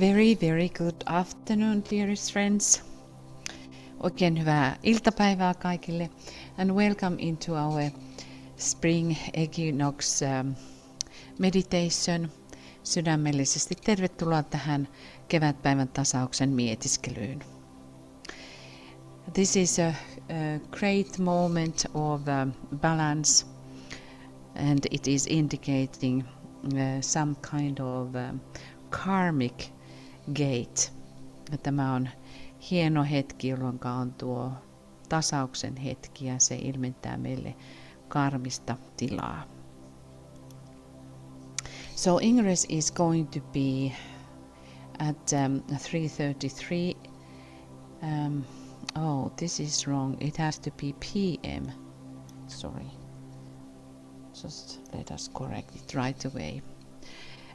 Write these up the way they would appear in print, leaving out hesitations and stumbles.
Very good afternoon, dearest friends. Oikein hyvää iltapäivää kaikille and welcome into our Spring Equinox meditation. Sydämellisesti tervetuloa tähän kevätpäivän tasauksen mietiskelyyn. This is a great moment of balance and it is indicating some kind of karmic gate. Tämä on hieno hetki, jolloin on tuo tasauksen hetki ja se ilmentää meille karmista tilaa. So Ingress is going to be at 3:33. Oh, this is wrong. It has to be PM. Sorry. Just let us correct it right away.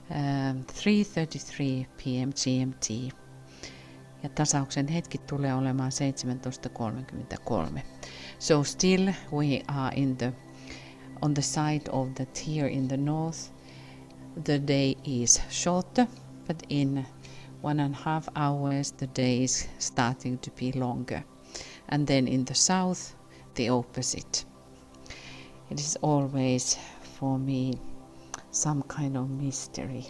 3:33 p.m. GMT. Ja tasauksen hetki tulee olemaan 17:33. So still we are on the side of the tier in the north. The day is shorter, but in 1.5 hours the day is starting to be longer. And then in the south, the opposite. It is always for me some kind of mystery.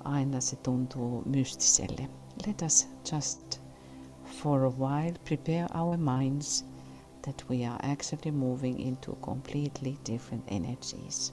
Aina se tuntuu mystiselle. Let us just for a while prepare our minds that we are actually moving into completely different energies.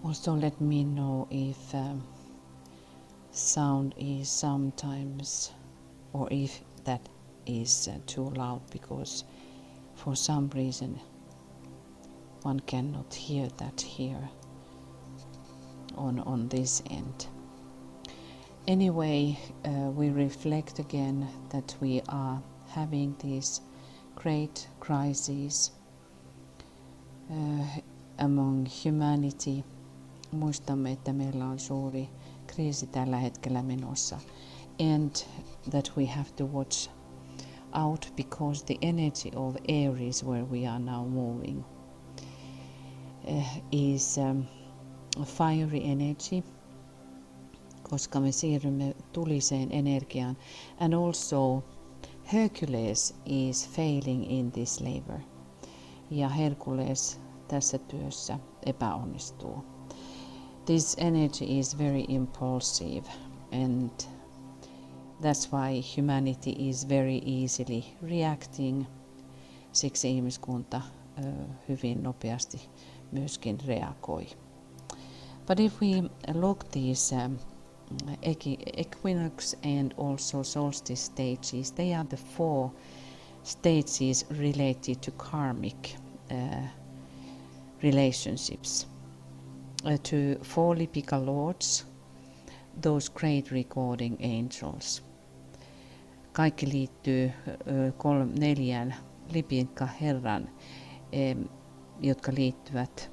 Also let me know if sound is sometimes or if that is too loud, because for some reason one cannot hear that here on this end. Anyway, we reflect again that we are having these great crises among humanity. Muistamme, että meillä on suuri kriisi tällä hetkellä menossa, and that we have to watch out because the energy of Aries, where we are now moving, is fiery energy, koska me siirrymme tuliseen energiaan, and also Hercules is failing in this labor, ja Herkules tässä työssä epäonnistuu. This energy is very impulsive, and that's why humanity is very easily reacting. Siksi ihmiskunta hyvin nopeasti myöskin reagoi. But if we look these equinox and also solstice stages, they are the 4 stages related to karmic relationships. To 4 lipical lords those great recording angels. Kaikki liittyy 4 lipikka Herran, jotka liittyvät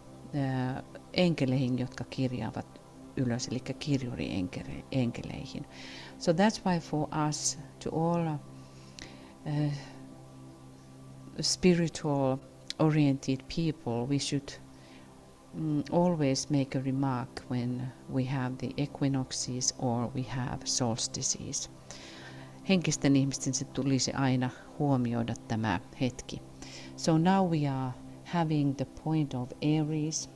enkeleihin, jotka kirjaavat ylös, eli kirjuri-enkeleihin. So that's why for us, to all spiritual oriented people, we should always make a remark when we have the equinoxes or we have solstices. Henkisten ihmisten se tulisi aina huomioida tämä hetki. So now we are having the point of Aries,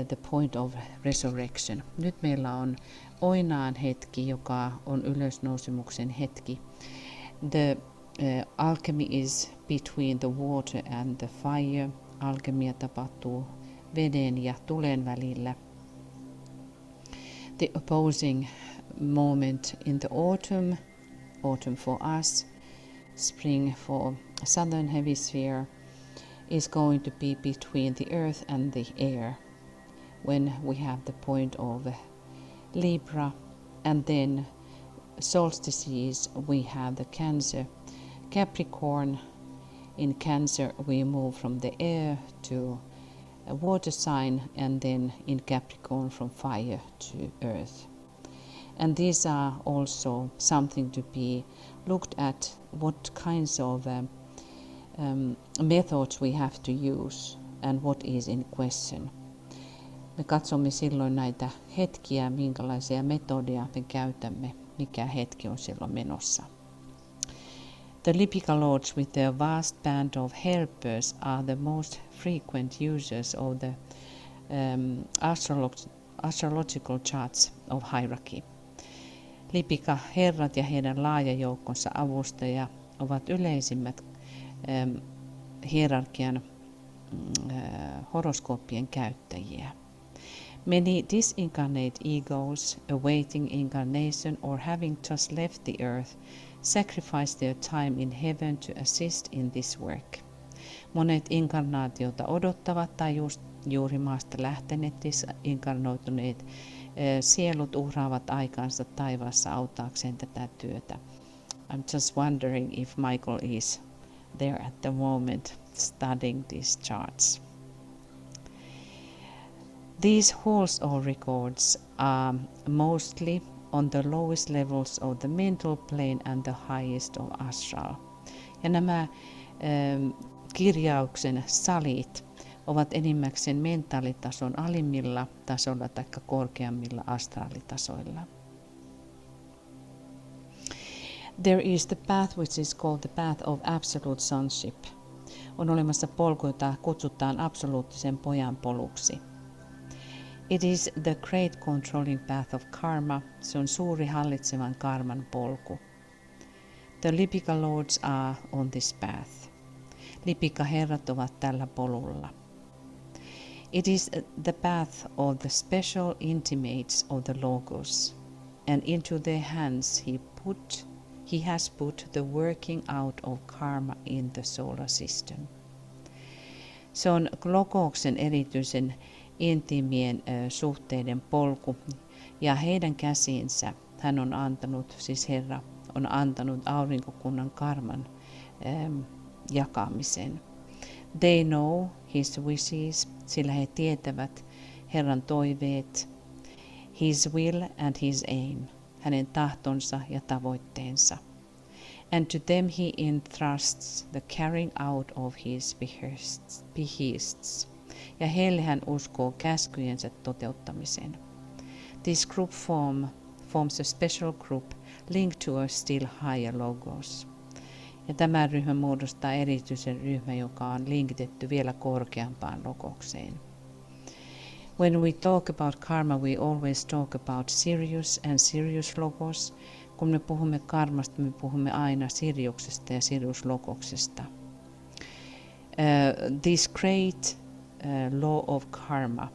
the point of resurrection. Nyt meillä on oinaan hetki, joka on ylösnousemuksen hetki. The alchemy is between the water and the fire. Alkemia tapahtuu veden ja tulen välillä. The opposing moment in the autumn for us, spring for southern hemisphere, is going to be between the earth and the air, when we have the point of Libra, and then solstices we have the Cancer, Capricorn. In Cancer we move from the air to a water sign, and then in Capricorn from fire to earth. And these are also something to be looked at, what kinds of methods we have to use and what is in question. Me katsomme silloin näitä hetkiä, minkälaisia metodeja me käytämme, mikä hetki on silloin menossa. The Lipica Lords with their vast band of helpers are the most frequent users of the astrological charts of hierarchy. Lipika herrat ja heidän laaja joukkonsa avustajia ovat yleisimmät hierarkian horoskooppien käyttäjiä. Many disincarnate egos awaiting incarnation or having just left the earth sacrifice their time in heaven to assist in this work. Monet inkarnaatiota odottavat tai juuri maasta lähteneet disinkarnoituneet sielut uhraavat aikansa taivaassa auttaakseen tätä työtä. I'm just wondering if Michael is there at the moment studying these charts. These halls or records are mostly on the lowest levels of the mental plane and the highest of astral. Ja nämä kirjauksen salit ovat enimmäkseen mentaalitason alimmilla tasolla tai korkeammilla astraalitasoilla. There is the path which is called the path of absolute sonship. On olemassa polku, jota kutsutaan absoluuttisen pojan poluksi. It is the great controlling path of karma. Se on suuri hallitsevan karman polku. The Lipica Lords are on this path. Lipika herrat ovat tällä polulla. It is the path of the special intimates of the Logos, and into their hands he has put the working out of karma in the solar system. Se on Logoksen erityisen intiimien suhteiden polku, ja heidän käsiinsä hän on antanut, siis Herra on antanut aurinkokunnan karman jakamisen. They know his wishes, sillä he tietävät Herran toiveet, his will and his aim, hänen tahtonsa ja tavoitteensa. And to them he entrusts the carrying out of his behests. Ja heille hän uskoo käskyjensä toteuttamisen. This group forms a special group linked to a still higher logos. Ja tämä ryhmä muodostaa erityisen ryhmän, joka on linkitetty vielä korkeampaan logokseen. When we talk about karma, we always talk about Sirius and Sirius logos. Kun me puhumme karmasta, me puhumme aina Siriuksesta ja Sirius-logoksesta. This great law of karma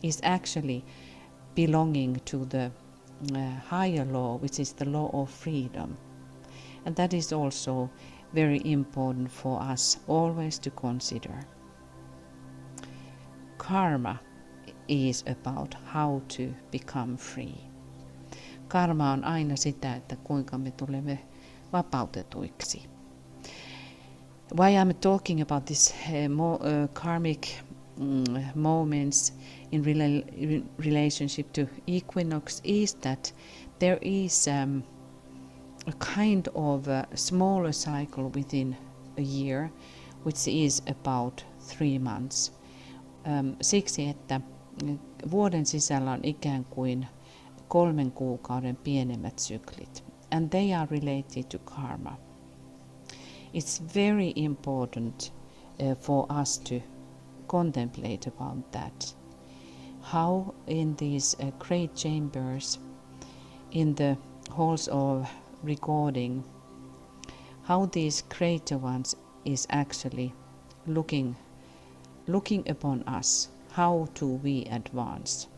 is actually belonging to the higher law, which is the law of freedom. And that is also very important for us always to consider. Karma is about how to become free. Karma on aina sitä, että kuinka me tulemme vapautetuiksi. Why I'm talking about this karmic moments in relationship to equinox is that there is a kind of a smaller cycle within a year, which is about 3 months. Siksi, että vuoden sisällä on ikään kuin 3 kuukauden pienemmät syklit, and they are related to karma. It's very important for us to contemplate about that. How in these great chambers, in the halls of recording, how these greater ones is actually looking upon us. How do we advance?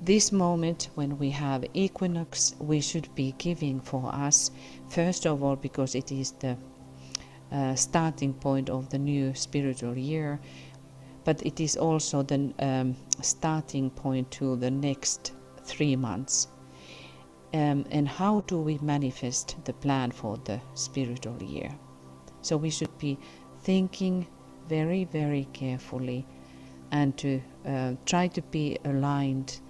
This moment when we have equinox, we should be giving for us, first of all, because it is the starting point of the new spiritual year, but it is also the starting point to the next 3 months. And how do we manifest the plan for the spiritual year? So we should be thinking very, very carefully and to try to be aligned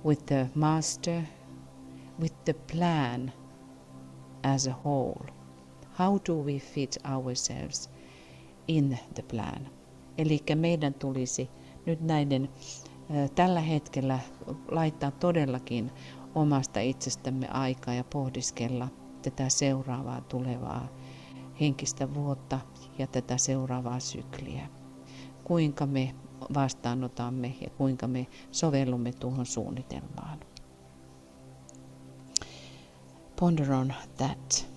with the master, with the plan as a whole. How do we fit ourselves in the plan? Eli meidän tulisi nyt näiden tällä hetkellä laittaa todellakin omasta itsestämme aikaa ja pohdiskella tätä seuraavaa tulevaa henkistä vuotta ja tätä seuraavaa sykliä. Kuinka me vastaanotamme ja kuinka me sovellumme tuohon suunnitelmaan. Ponder on that.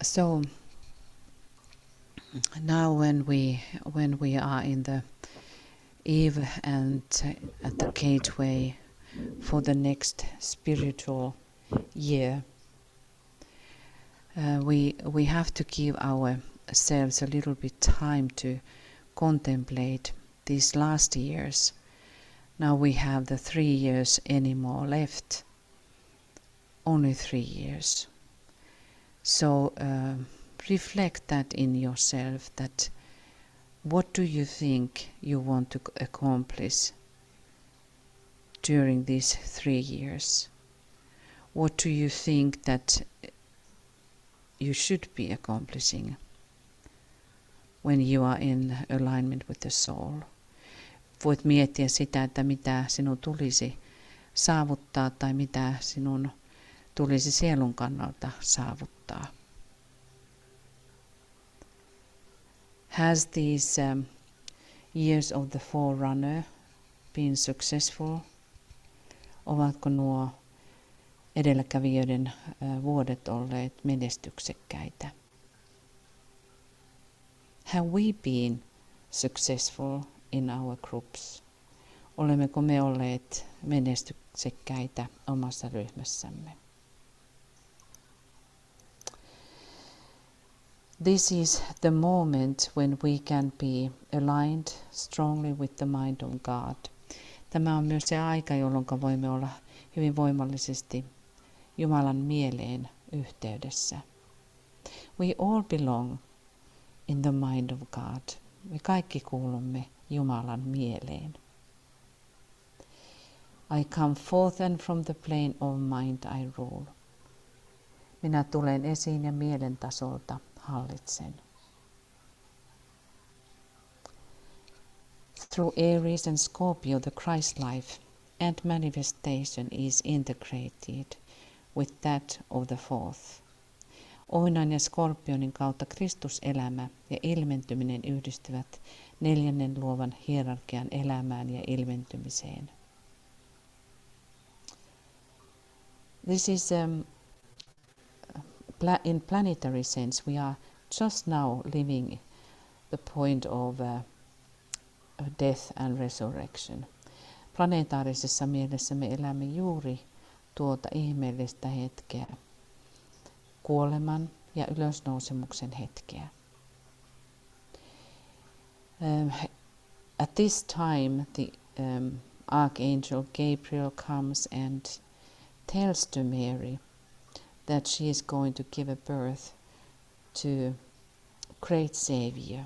So now when we are in the eve and at the gateway for the next spiritual year, we have to give ourselves a little bit time to contemplate these last years. Now we have the 3 years anymore left, only 3 years. So reflect that in yourself, that what do you think you want to accomplish during these 3 years? What do you think that you should be accomplishing when you are in alignment with the soul? Voit miettiä sitä, että mitä sinun tulisi saavuttaa tai mitä sinun tulisi sielun kannalta saavuttaa. Has these years of the forerunner been successful? Ovatko nuo edelläkävijöiden vuodet olleet menestyksekkäitä? Have we been successful in our groups? Olemmeko me olleet menestyksekkäitä omassa ryhmässämme? This is the moment when we can be aligned strongly with the mind of God. Tämä on myös se aika, jolloin voimme olla hyvin voimallisesti Jumalan mieleen yhteydessä. We all belong in the mind of God. Me kaikki kuulumme Jumalan mieleen. I come forth and from the plane of mind I rule. Minä tulen esiin ja mielen tasolta hallitsen. Through Aries and Scorpio, the Christ life and manifestation is integrated with that of the fourth. Oinan ja Skorpionin kautta Kristuselämä ja ilmentyminen yhdistyvät 4. luovan hierarkian elämään ja ilmentymiseen. This is in planetary sense, we are just now living the point of death and resurrection. Planetaarisessa mielessä me elämme juuri tuota ihmeellistä hetkeä, kuoleman ja ylösnousemuksen hetkeä. At this time, the Archangel Gabriel comes and tells to Mary that she is going to give a birth to great Savior.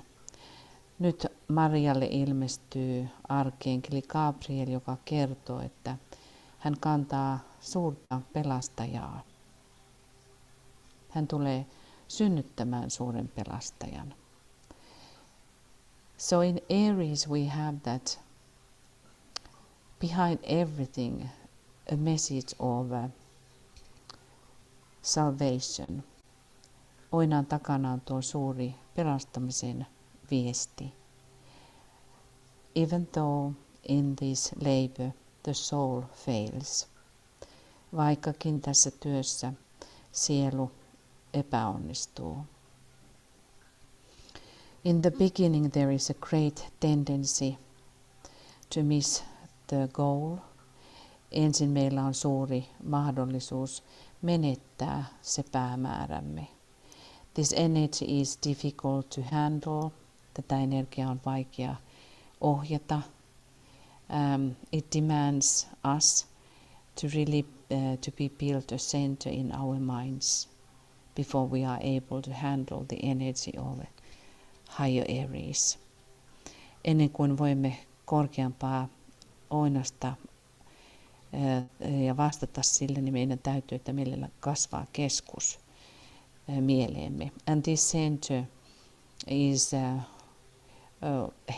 Nyt Marialle ilmestyy arkenkeli Gabriel, joka kertoo, että hän kantaa suurta pelastajaa. Hän tulee synnyttämään suuren pelastajan. So in Aries we have that behind everything a message of salvation. Oinan takana on tuo suuri pelastamisen viesti. Even though in this labor the soul fails. Vaikkakin tässä työssä sielu epäonnistuu. In the beginning there is a great tendency to miss the goal. Ensin meillä on suuri mahdollisuus menettää se päämäärämme. This energy is difficult to handle. Tätä energiaa on vaikea ohjata. It demands us to really to be built a center in our minds before we are able to handle the energy of higher Aries. Ennen kuin voimme korkeampaa oinasta ja vastata sille, niin meidän täytyy, että meillä kasvaa keskus mieleemme. And this center is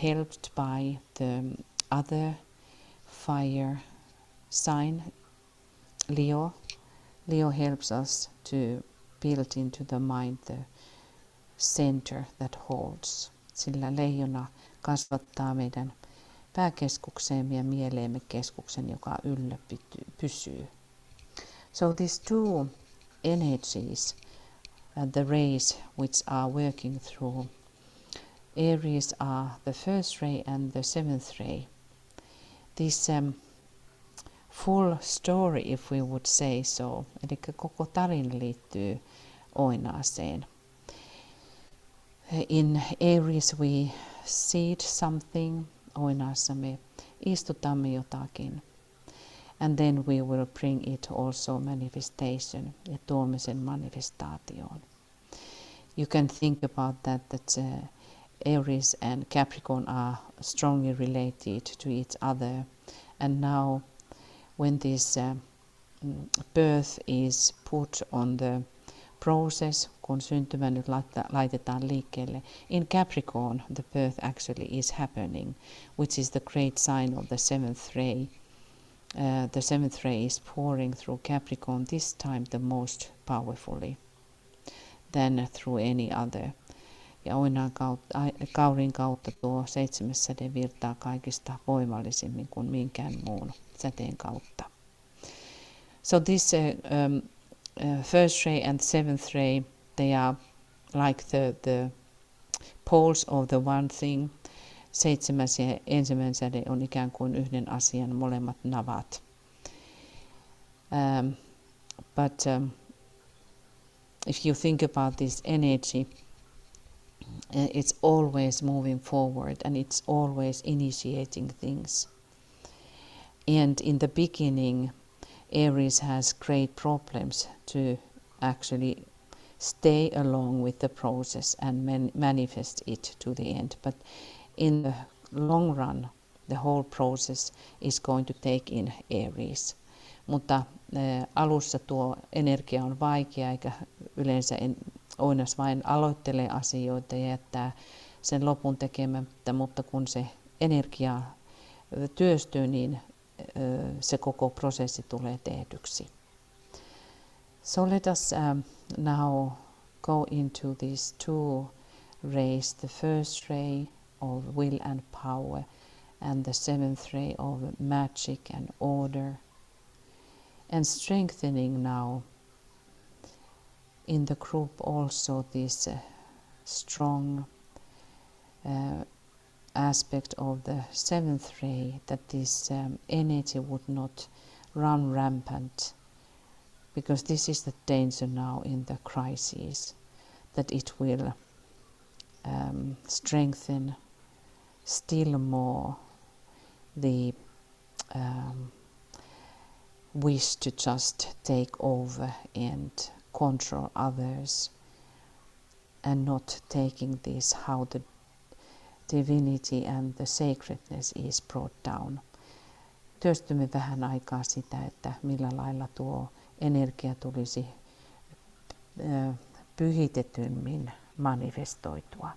helped by the other fire sign, Leo. Leo helps us to build into the mind the center that holds. Sillä leijona kasvattaa meidän pääkeskukseemme ja mieleemme keskuksen, joka yllä pysyy. So these two energies the rays which are working through Aries are the first ray and the seventh ray. This full story, if we would say so, eli koko tarina liittyy oinaaseen. In Aries we seed something, oinaassa me istutamme jotakin. And then we will bring it also manifestation, ja tuomme sen manifestaatioon. You can think about that Aries and Capricorn are strongly related to each other. And now when this birth is put on the process, kun syntymä nyt laitetaan liikkeelle, in Capricorn the birth actually is happening, which is the great sign of the seventh ray. The seventh ray is pouring through Capricorn, this time the most powerfully than through any other. Ja kaurin kautta tuo seitsemäs säde virtaa kaikista voimallisimmin kuin minkään muun säteen kautta. So this first ray and seventh ray, they are like the poles of the one thing. Seitsemäs ja ensimmäinen säde on ikään kuin yhden asian molemmat navat. But if you think about this energy, it's always moving forward and it's always initiating things. And in the beginning, Aries has great problems to actually stay along with the process and manifest it to the end. But in the long run, the whole process is going to take in Aries. Mutta alussa tuo energia on vaikea, eikä yleensä Oinas vain aloittelee asioita ja jättää sen lopun tekemättä, mutta kun se energia työstyy, niin se koko prosessi tulee tehdyksi. So let us now go into these two rays, the first ray of will and power and the seventh ray of magic and order, and strengthening now in the group also this strong aspect of the seventh ray, that this energy would not run rampant, because this is the danger now in the crisis, that it will strengthen still more the wish to just take over and control others, and not taking this how the divinity and the sacredness is brought down. Työstymme vähän aikaa sitä, että millä lailla tuo energia tulisi pyhitetymmin manifestoitua.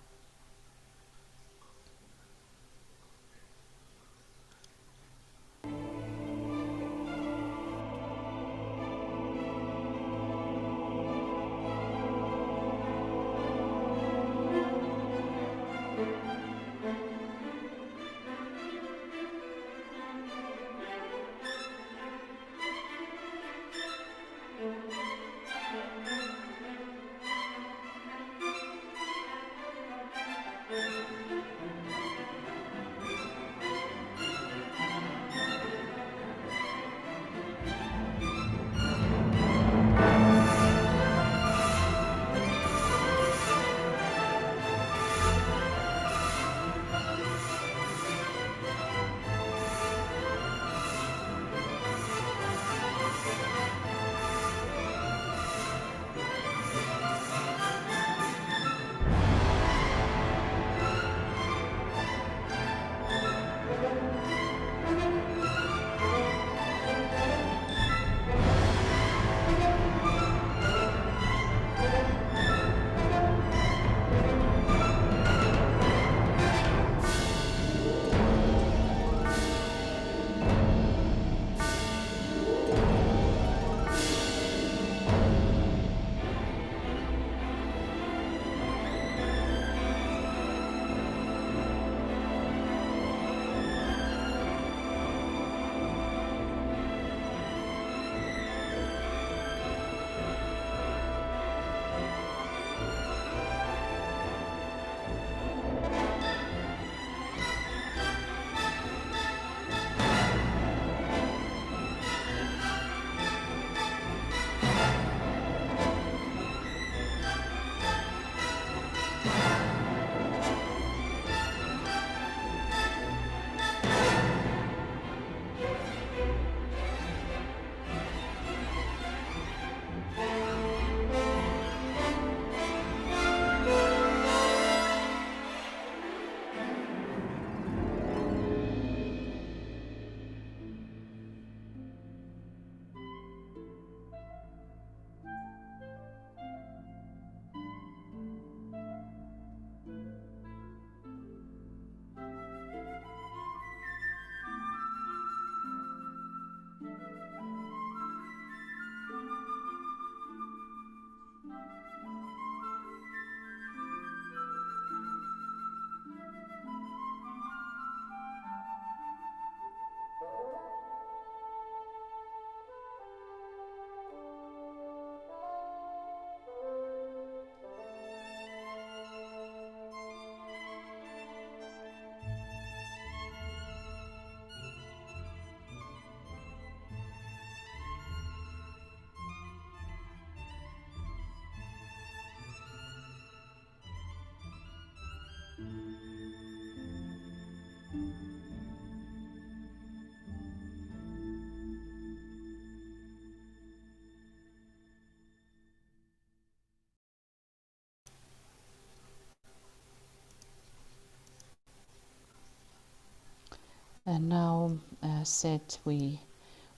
And now, as said, we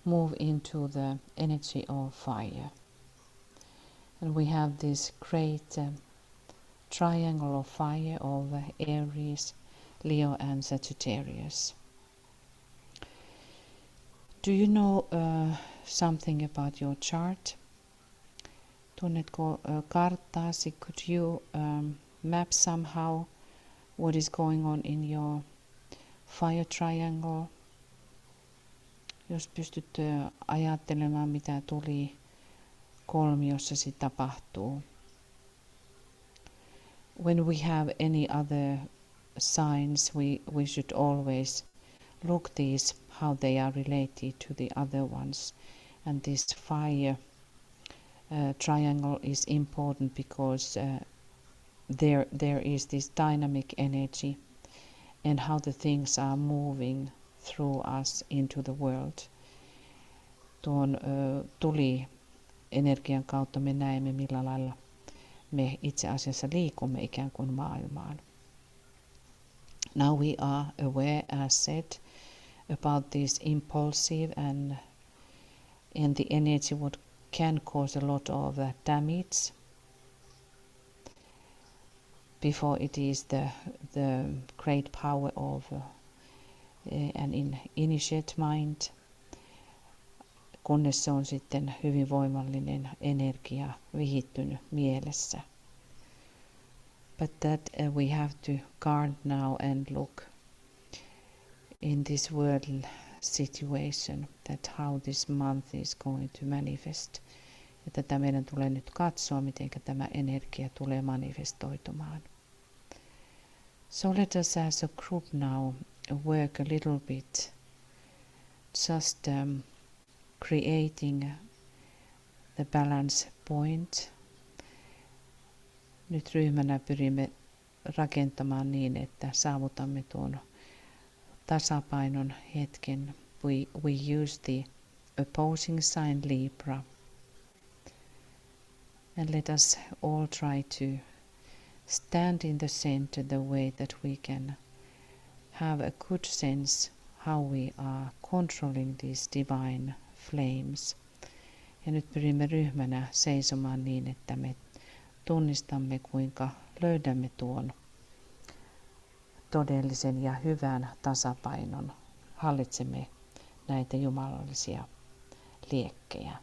move into the energy of fire. And we have this great triangle of fire of Aries, Leo and Sagittarius. Do you know something about your chart? Tunnetko karttaasi? Could you map somehow what is going on in your fire triangle? Jos pystyt ajattelemaan, mitä tuli kolmiossasi tapahtuu. When we have any other signs, we should always look these, how they are related to the other ones. And this fire triangle is important because there is this dynamic energy and how the things are moving through us into the world. Tuon tuli energian kautta me näemme, millä lailla me itse asiassa liikumme ikään kuin maailmaan. Now we are aware, as said, about this impulsive and the energy what can cause a lot of damage before it is the great power of an initiate mind, kunnes se on sitten hyvin voimallinen energia vihittynyt mielessä. But that we have to guard now and look in this world situation, that how this month is going to manifest. Ja tätä meidän tulee nyt katsoa, miten tämä energia tulee manifestoitumaan. So let us as a group now work a little bit, just creating the balance point. Nyt ryhmänä pyrimme rakentamaan niin, että saavutamme tuon tasapainon hetken. We use the opposing sign Libra. And let us all try to stand in the center the way that we can have a good sense how we are controlling these divine flames. Ja nyt pyrimme ryhmänä seisomaan niin, että me tunnistamme, kuinka löydämme tuon todellisen ja hyvän tasapainon. Hallitsemme näitä jumalallisia liekkejä.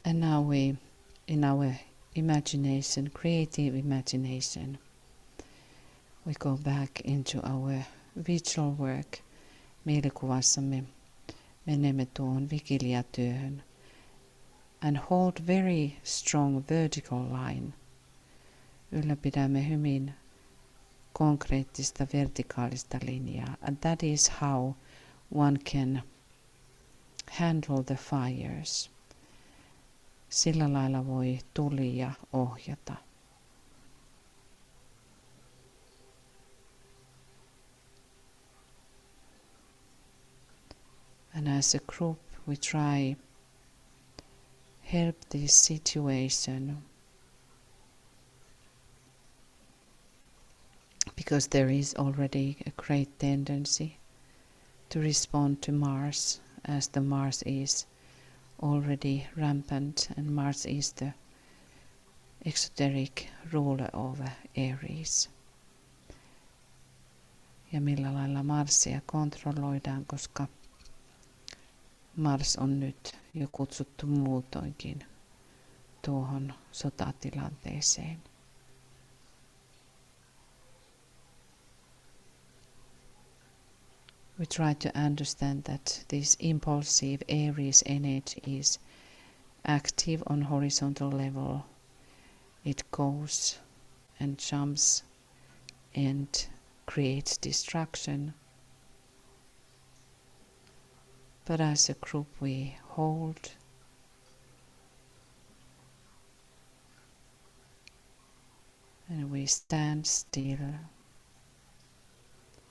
And now we, in our imagination, creative imagination, we go back into our visual work. Mielikuvassamme menemme tuohon vigiliatyöhön and hold very strong vertical line. Ylläpidämme hyvin konkreettista vertikaalista linjaa. And that is how one can handle the fires. Sillä lailla voi tulia ohjata. And as a group we try help this situation, because there is already a great tendency to respond to Mars, as the Mars is already rampant, and Mars is the exoteric ruler of Aries. Ja millä lailla Marsia kontrolloidaan, koska Mars on nyt jo kutsuttu muutoinkin tuohon sotatilanteeseen. We try to understand that this impulsive Aries energy is active on horizontal level. It goes and jumps and creates destruction. But as a group we hold and we stand still,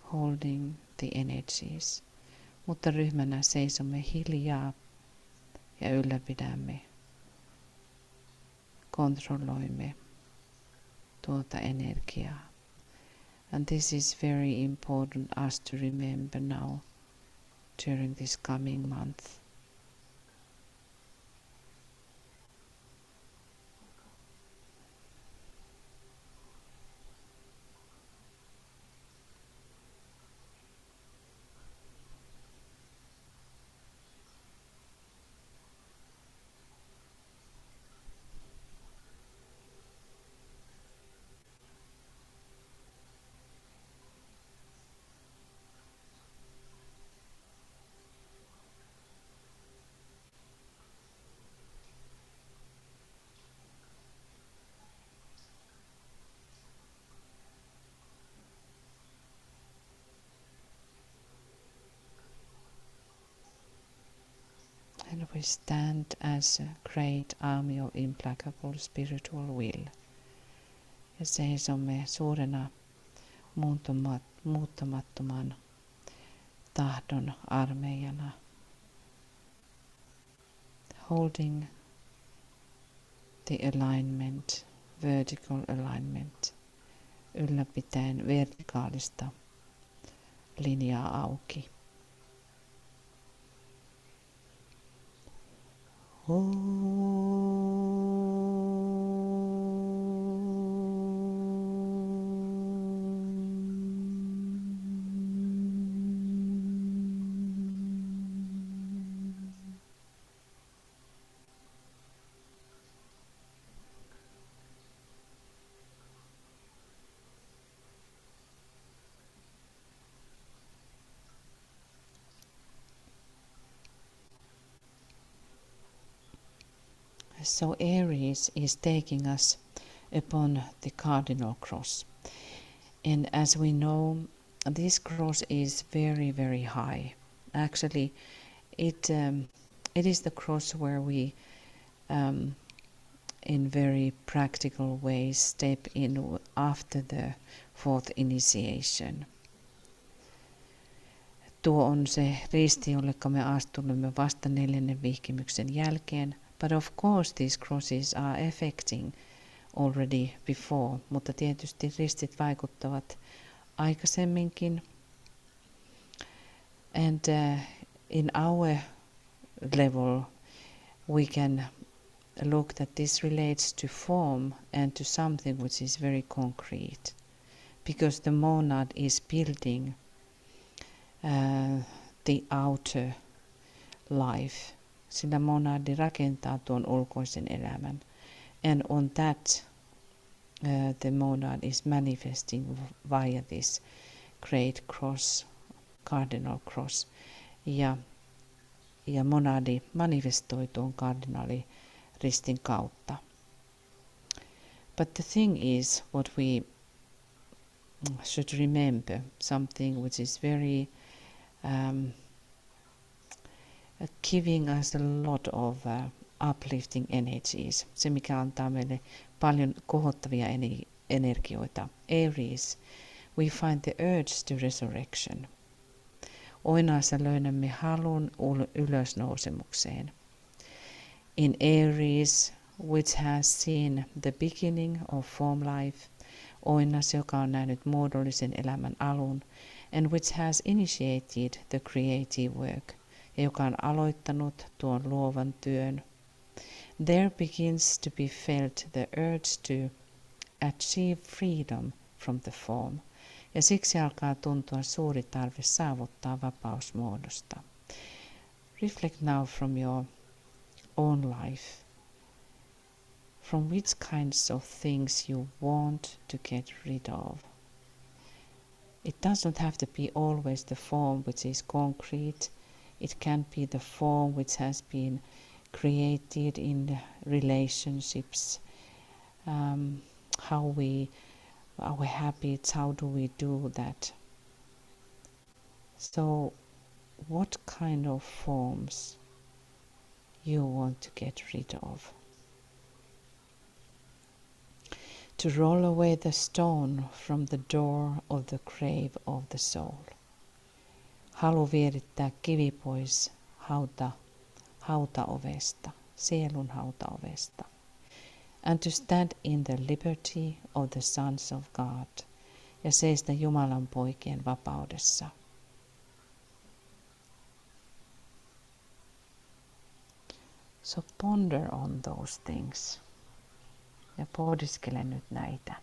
holding the energies. Mutta ryhmänä seisomme hiljaa ja ylläpidämme, kontrolloimme tuota energiaa. And this is very important us to remember now during this coming month. And we stand as a great army of implacable spiritual will. Ja seisomme suurena muuttamattoman tahdon armeijana, holding the alignment, vertical alignment, ylläpitäen vertikaalista linjaa auki. So Aries is taking us upon the cardinal cross. And as we know, this cross is very, very high. Actually, it is the cross where we, in very practical ways, step in after the fourth initiation. Tuo on se risti, jolle me astumme vasta 4. vihkimyksen jälkeen. But of course these crosses are affecting already before, mutta tietysti ristit vaikuttavat aikaisemminkin. And in our level we can look that this relates to form and to something which is very concrete, because the monad is building the outer life sillä monadi rakentaa tuon ulkoisen elämän. And on that the monad is manifesting via this great cross, cardinal cross. Ja monadi manifestoi tuon kardinaaliristin kautta. But the thing is, what we should remember, something which is very giving us a lot of uplifting energies. Se, mikä antaa meille paljon kohottavia energioita. Aries, we find the urge to resurrection. Oinaassa löydämme halun ylösnousemukseen. In Aries, which has seen the beginning of form life, Oinas, joka on nähnyt muodollisen elämän alun, and which has initiated the creative work, ja joka on aloittanut tuon luovan työn. There begins to be felt the urge to achieve freedom from the form, ja siksi alkaa tuntua suuri tarve saavuttaa vapaus muodosta. Reflect now from your own life. From which kinds of things you want to get rid of. It doesn't have to be always the form which is concrete. It can be the form which has been created in relationships, our habits, how do we do that? So, what kind of forms you want to get rid of? To roll away the stone from the door of the grave of the soul. Halu vierittää kivi pois hautaovesta, sielun hautaovesta. And to stand in the liberty of the sons of God. Ja seistä Jumalan poikien vapaudessa. So ponder on those things. Ja pohdiskele nyt näitä.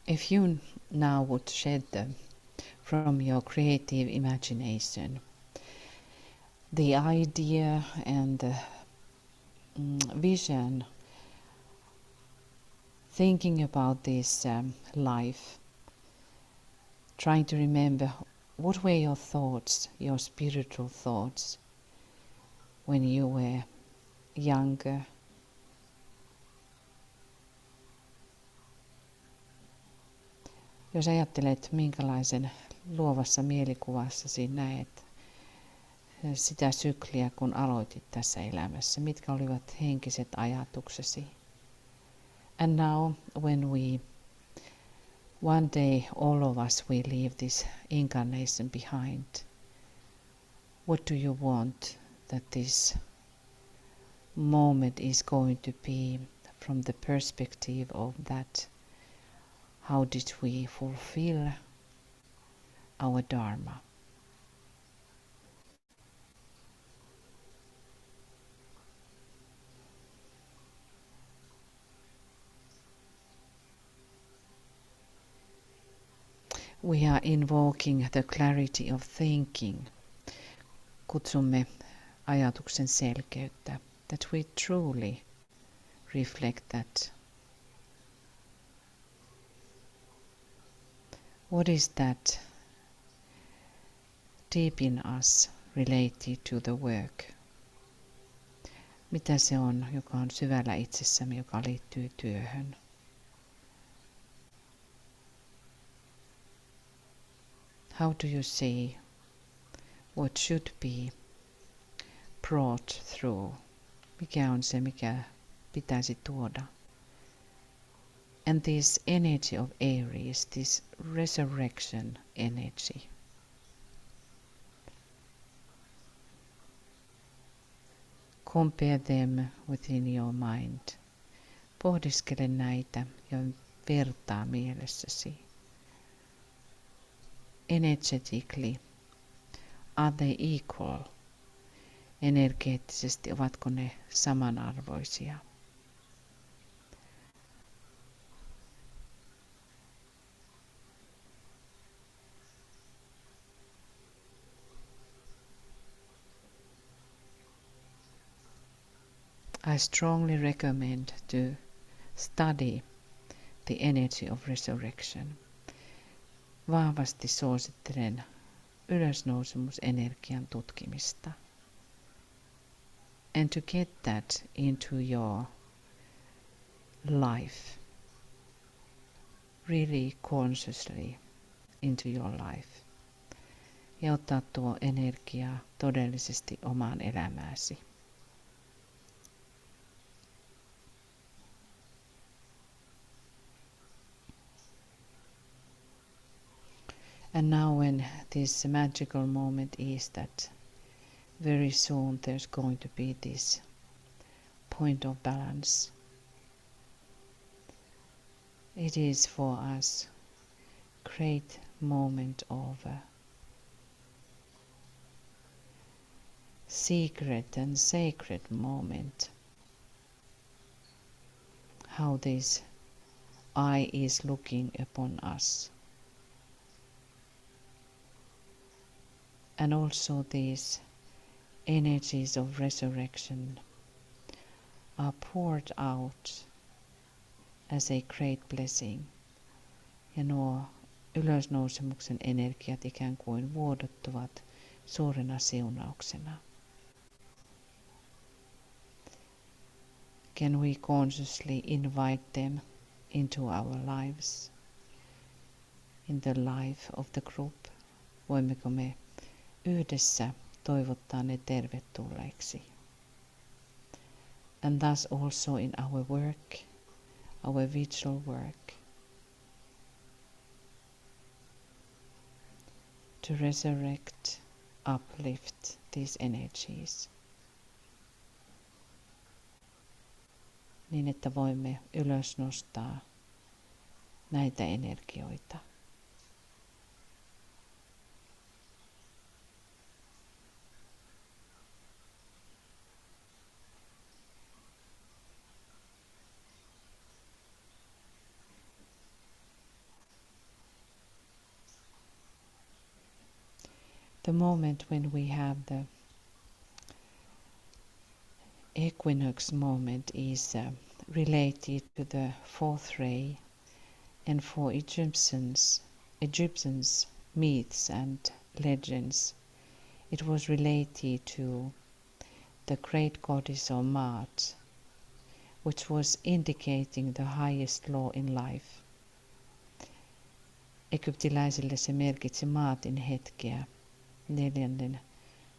If you now would shed from your creative imagination the idea and the vision, thinking about this life, trying to remember what were your thoughts, your spiritual thoughts, when you were younger. Jos ajattelet, minkälaisen luovassa mielikuvassasi näet sitä sykliä, kun aloitit tässä elämässä, mitkä olivat henkiset ajatuksesi. And now when we one day all of us we leave this incarnation behind, what do you want that this moment is going to be from the perspective of that? How did we fulfill our Dharma? We are invoking the clarity of thinking. Kutsumme ajatuksen selkeyttä. That we truly reflect that. What is that deep in us related to the work? Mitä se on, joka on syvällä itsessämme, joka liittyy työhön? How do you see what should be brought through? Mikä on se, mikä pitäisi tuoda? And this energy of Aries, this resurrection energy, compare them within your mind. Pohdiskele näitä ja vertaa mielessäsi. Energetically, are they equal? Energeettisesti ovatko ne samanarvoisia? I strongly recommend to study the energy of resurrection. Vahvasti suosittelen ylösnousemusenergian tutkimista. And to get that into your life, really consciously into your life. Ja ottaa tuo energia todellisesti omaan elämääsi. And now when this magical moment is that very soon there's going to be this point of balance. It is for us great moment of secret and sacred moment. How this eye is looking upon us. And also these energies of resurrection are poured out as a great blessing. Ja nuo ylösnousemuksen energiat ikään kuin vuodottuvat suurena siunauksena. Can we consciously invite them into our lives, in the life of the group? Voimmeko me yhdessä toivottaa ne tervetulleiksi? And thus also in our work, our vigil work, to resurrect, uplift these energies. Niin että voimme ylös nostaa näitä energioita. the moment when we have the equinox moment is related to the fourth ray, and for Egyptians myths and legends, it was related to the great goddess of Maat, which was indicating the highest law in life. Egyptiläisille se merkitsi Maatin hetkeä, neljännen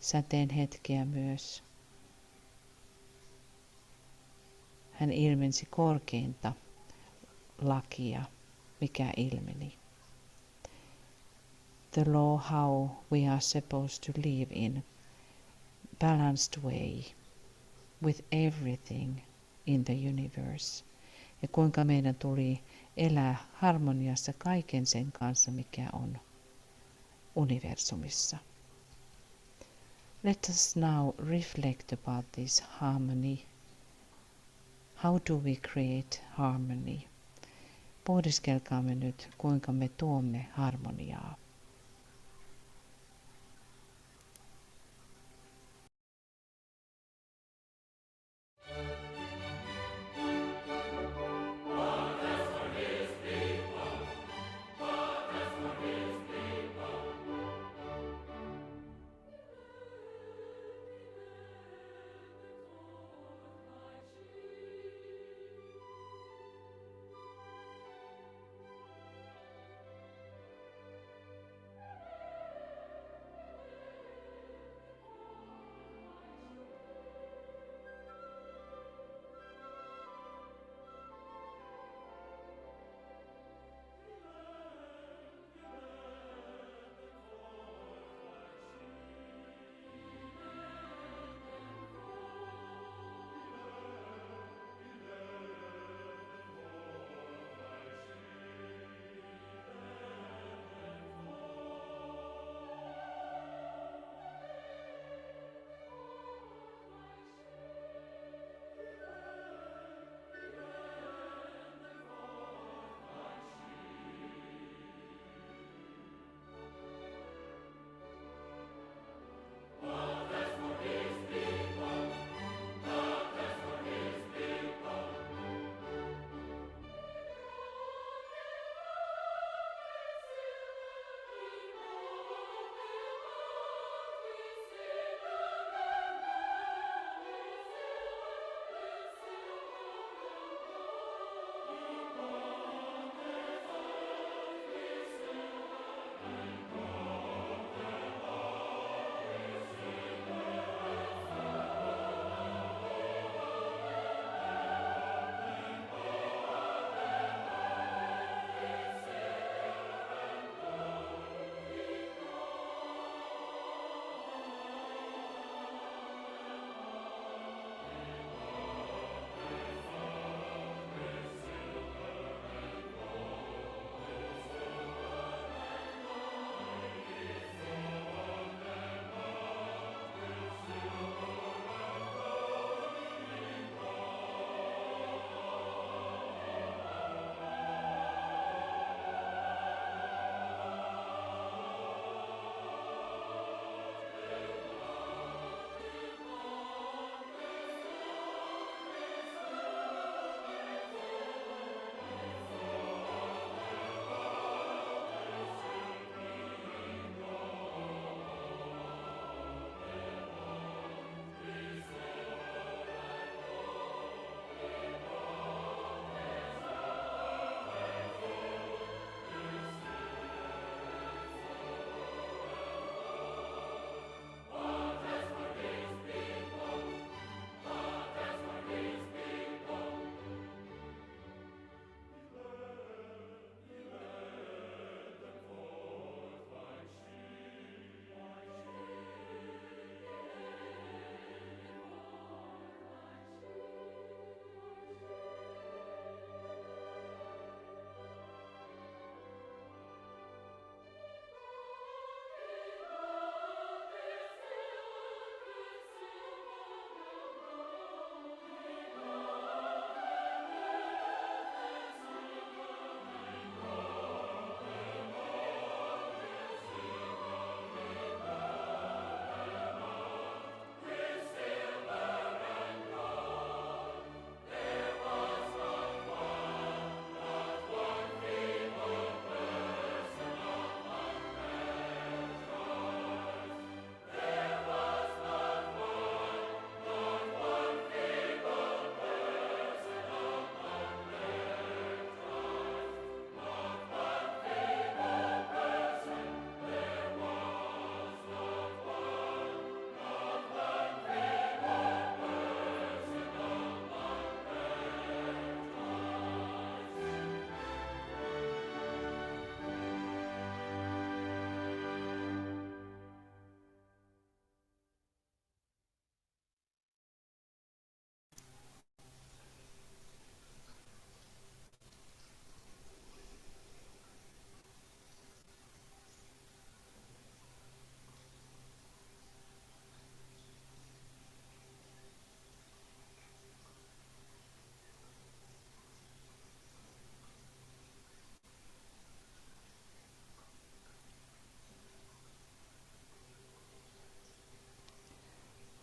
säteen hetkeä myös. Hän ilmensi korkeinta lakia, mikä ilmeni. The law how we are supposed to live in balanced way with everything in the universe. Ja kuinka meidän tuli elää harmoniassa kaiken sen kanssa, mikä on universumissa. Let us now reflect about this harmony. How do we create harmony? Pohdiskelkaamme nyt, kuinka me tuomme harmoniaa.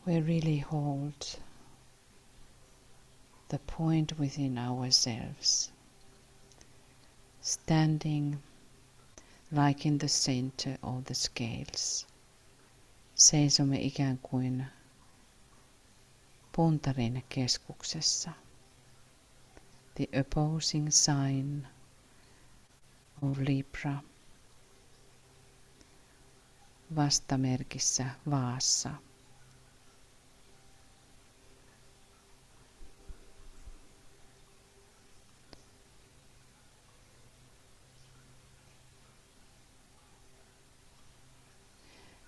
we really hold the point within ourselves, standing like in the center of the scales. Seisomme ikään kuin puntarin keskuksessa. The opposing sign of Libra. Vastamerkissä vaassa.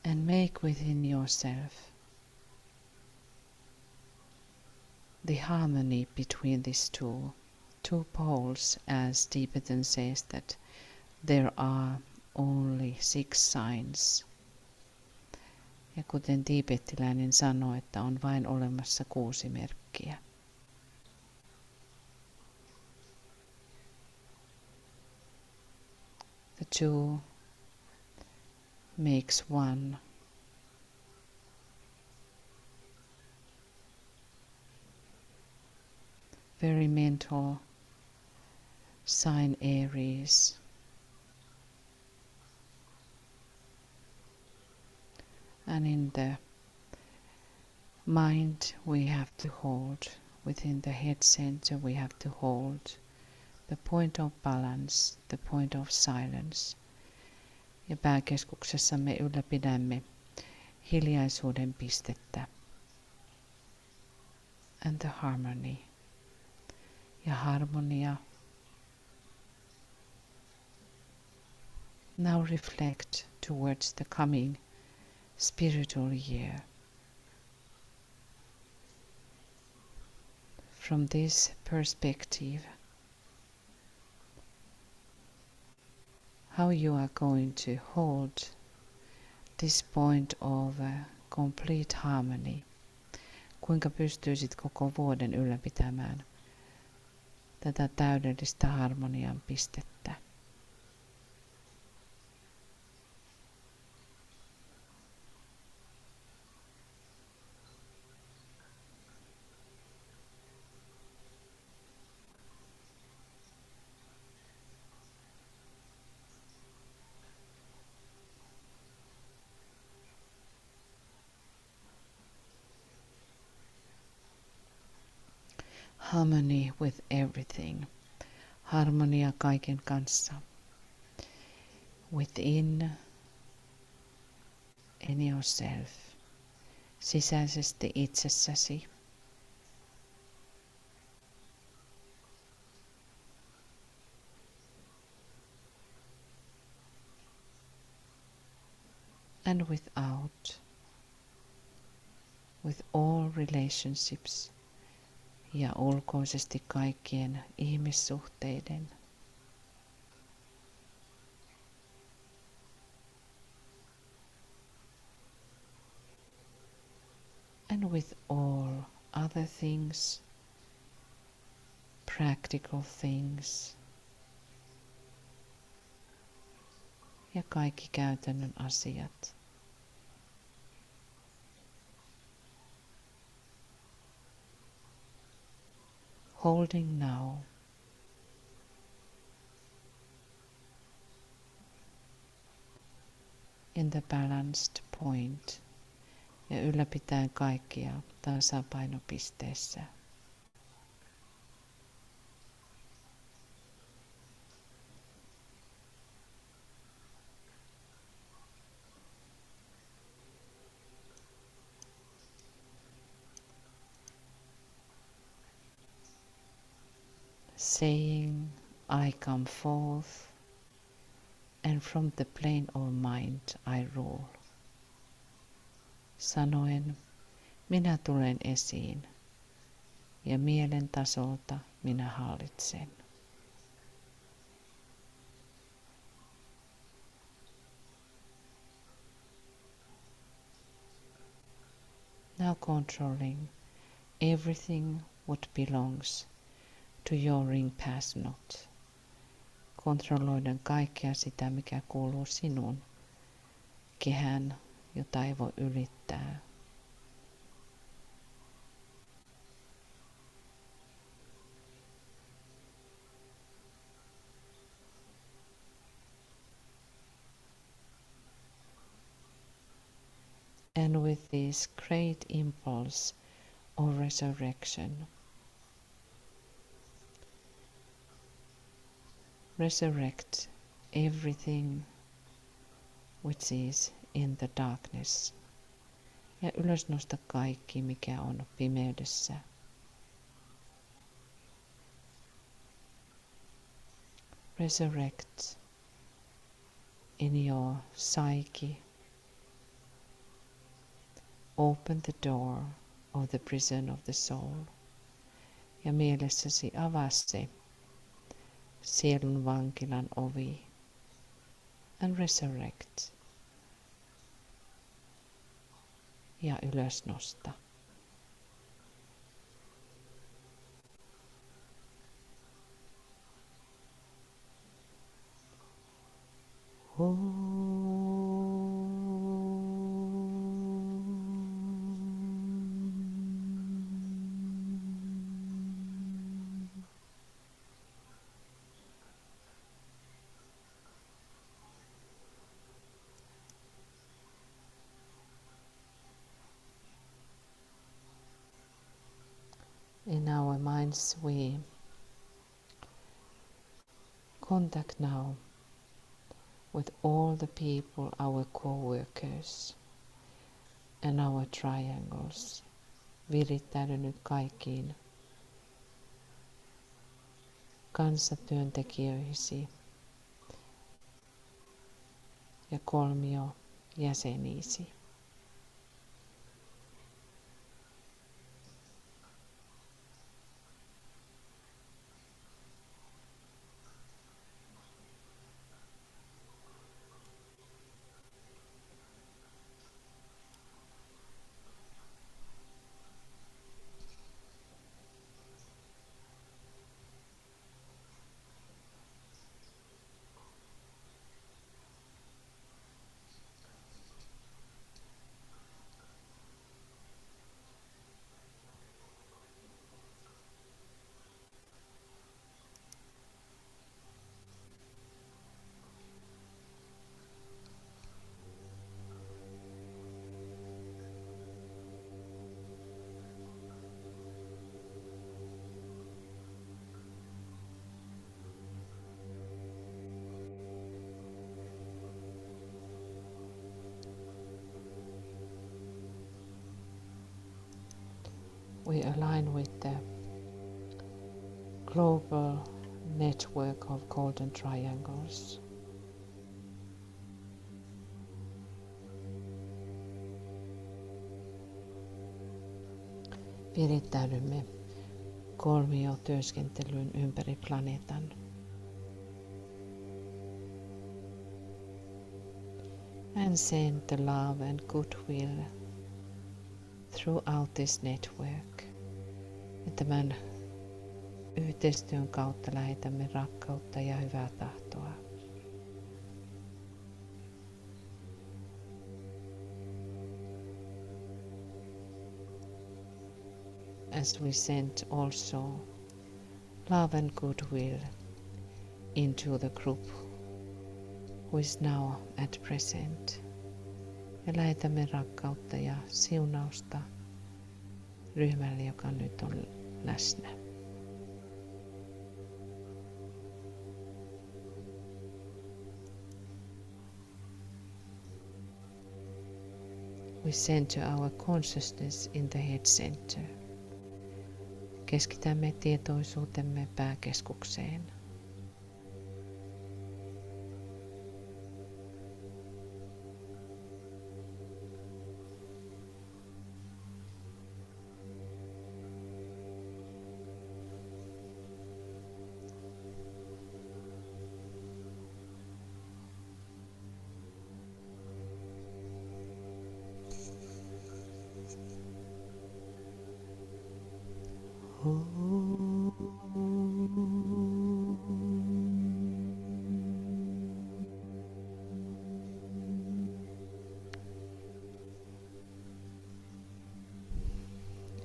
And make within yourself the harmony between these two poles, as Tibetan says that there are only 6 signs. Ja kuten tiibettiläinen sanoo, että on vain olemassa 6 merkkiä. The two makes one. Very mental sign Aries. And in the mind we have to hold, within the head center we have to hold the point of balance, the point of silence. Ja pääkeskuksessa me ylläpidämme hiljaisuuden pistettä. And the harmony. Ja harmonia. Now reflect towards the coming spiritual year. From this perspective, how you are going to hold this point of complete harmony. Kuinka pystyisit koko vuoden ylläpitämään tätä täydellistä harmonian pistettä. Harmony with everything. Harmonia kaiken kanssa. Within in yourself. Sisäisesti itsessäsi. And without. With all relationships. Ja ulkoisesti kaikkien ihmissuhteiden. And with all other things, practical things. Ja kaikki käytännön asiat. Holding now. In the balanced point. Ja ylläpitää kaikkia tasapainopisteessä. Saying, I come forth, and from the plane of mind I rule. Sanoen, minä tulen esiin, ja mielen tasolta minä hallitsen. Now controlling everything what belongs to your ring pass knot. Kontrolloiden kaikkea sitä, mikä kuuluu sinun kehään, jota ei voi ylittää. and with this great impulse of resurrection. Resurrect everything which is in the darkness. Ja ylösnosta kaikki, mikä on pimeydessä. Resurrect in your psyche. Open the door of the prison of the soul. Ja mielessäsi avaa se sielun vankilan ovi. And resurrect. Ja ylösnosta. In our minds we contact now with all the people, our co-workers and our triangles. Virittäydy nyt kaikkiin kanssatyöntekijöihisi ja kolmio jäseniisi. We align with the global network of golden triangles. Virittäydymme kolmiotyöskentelyyn ympäri planeetan. And send the love and goodwill throughout this network. Ja tämän yhteistyön kautta lähetämme rakkautta ja hyvää tahtoa. As we send also love and goodwill into the group who is now at present. Ja lähetämme rakkautta ja siunausta ryhmälle, joka nyt on läsnä. We center our consciousness in the head center. Keskitämme tietoisuutemme pääkeskukseen.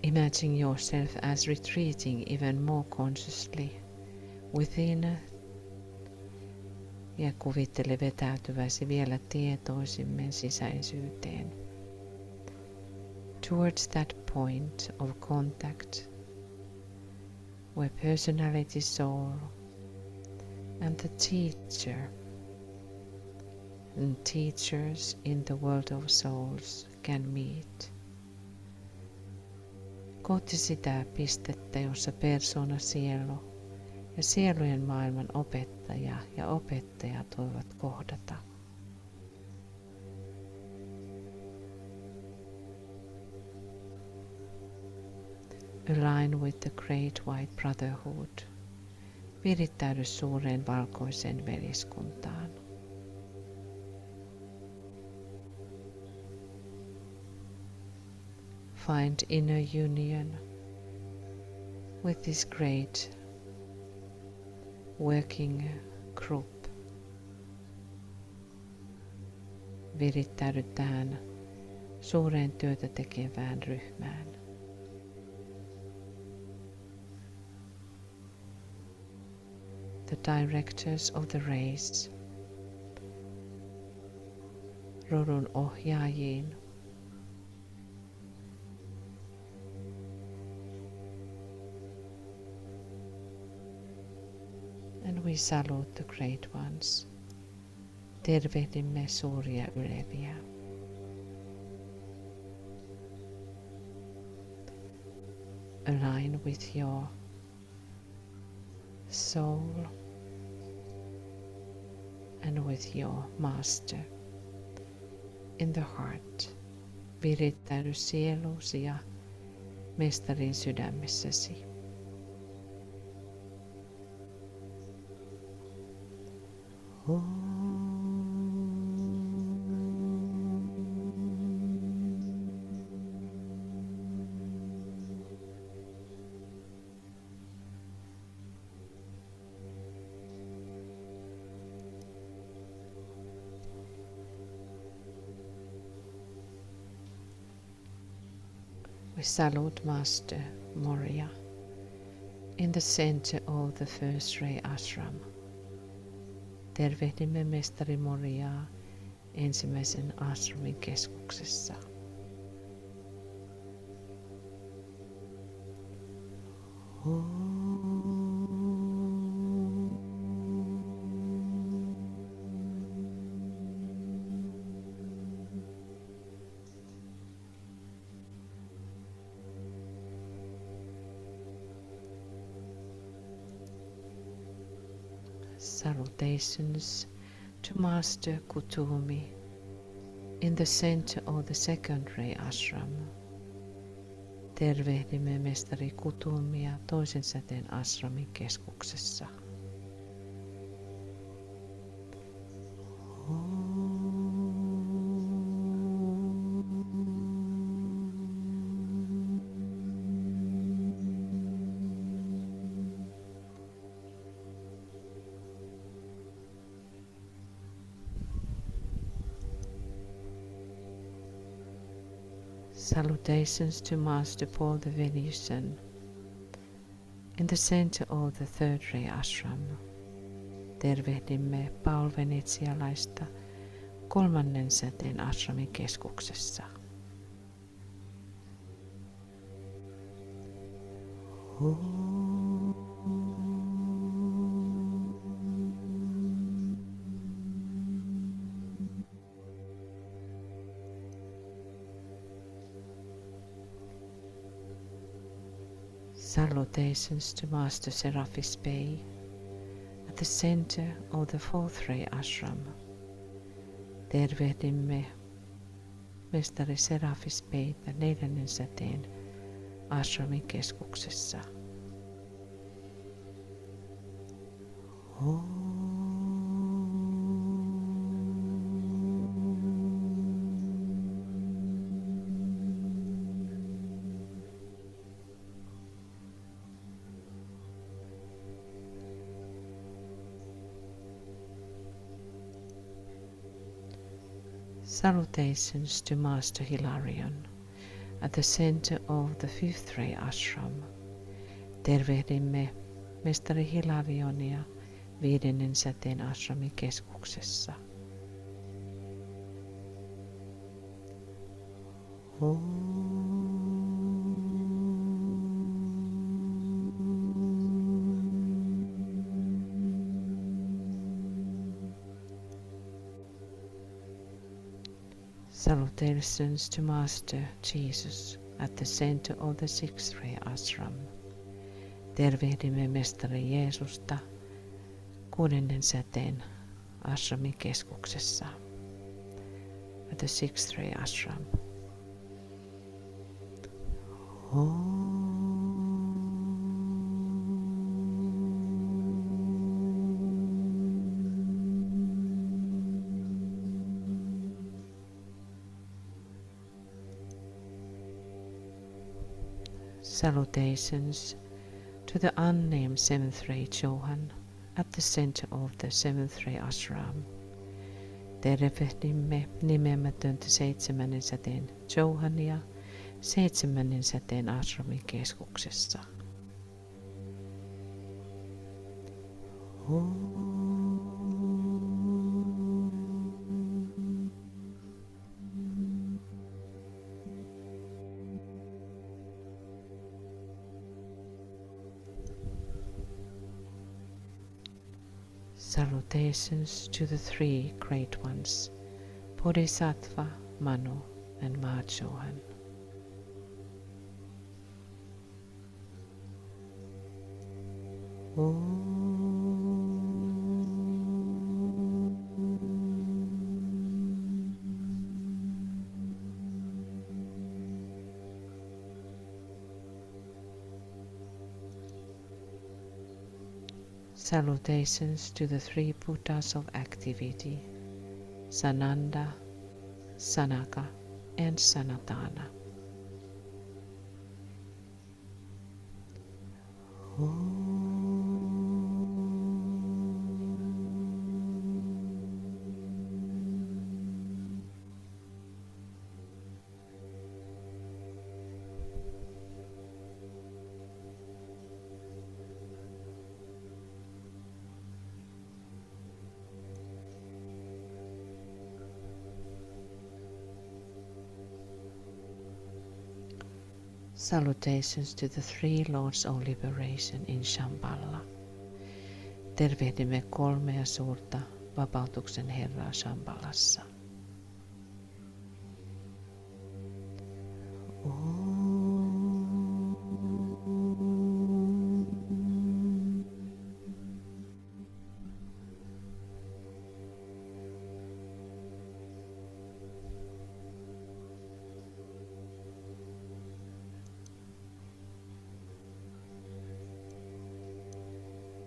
Imagine yourself as retreating even more consciously within ja kuvittele vetäytyväsi vielä tietoisimmin sisäisyyteen. towards that point of contact where personality, soul, and the teacher and teachers in the world of souls can meet. Kohti sitä pistettä, jossa persona, sielu ja sielujen maailman opettaja ja opettajat voivat kohdata. Align with the great white brotherhood. Virittäydy suureen valkoiseen veliskuntaan. Find inner union with this great working group. Virittäydy tähän suureen työtä tekevään ryhmään. The directors of the race, rodun ohjaajiin, and we salute the great ones. Tervehdimme suuria yleviä. Align with your soul and with your master in the heart. Virittäydy sielusi ja mestarin sydämessäsi. We salute Master Moria in the center of the first ray ashram. Tervehdimme mestari Moriaa ensimmäisen ashramin keskuksessa. Salutations to Master Kutumi in the center of the second ray ashram. Tervehdimme mestari Kutumia toisen säteen ashramin keskuksessa. Salutations to Master Paul the Venusian in the center of the third ray ashram. Tervehdimme Paul Venetsialaista kolmannen säteen ashramin keskuksessa. Salutations to Master Seraphis Bey at the center of the fourth ray ashram. Tervehdimme mestari Seraphis Beytä neljännen säteen ashramin keskuksessa. Salutations to Master Hilarion at the center of the fifth ray ashram. Tervehdimme mestari Hilarionia viidennen säteen ashramin keskuksessa. Salutations to Master Jesus at the center of the Sixth Ray Ashram. Tervehdimme mestari Jeesusta kuudennen säteen ashramin keskuksessa. At the Sixth Ray Ashram. Salutations to the unnamed seventh ray Johan at the center of the seventh ray ashram. Tervehdimme nimeämätöntä seitsemännen säteen Johania seitsemännen säteen ashramin keskuksessa. Salutations to the three great ones, Bodhisattva, Manu, and Mahachohan. Salutations to the three Buddhas of activity, Sananda, Sanaka, and Sanatana. Salutations to the three Lords of Liberation in Shambhala. Tervehdimme kolmea suurta vapautuksen herraa Shambhalassa.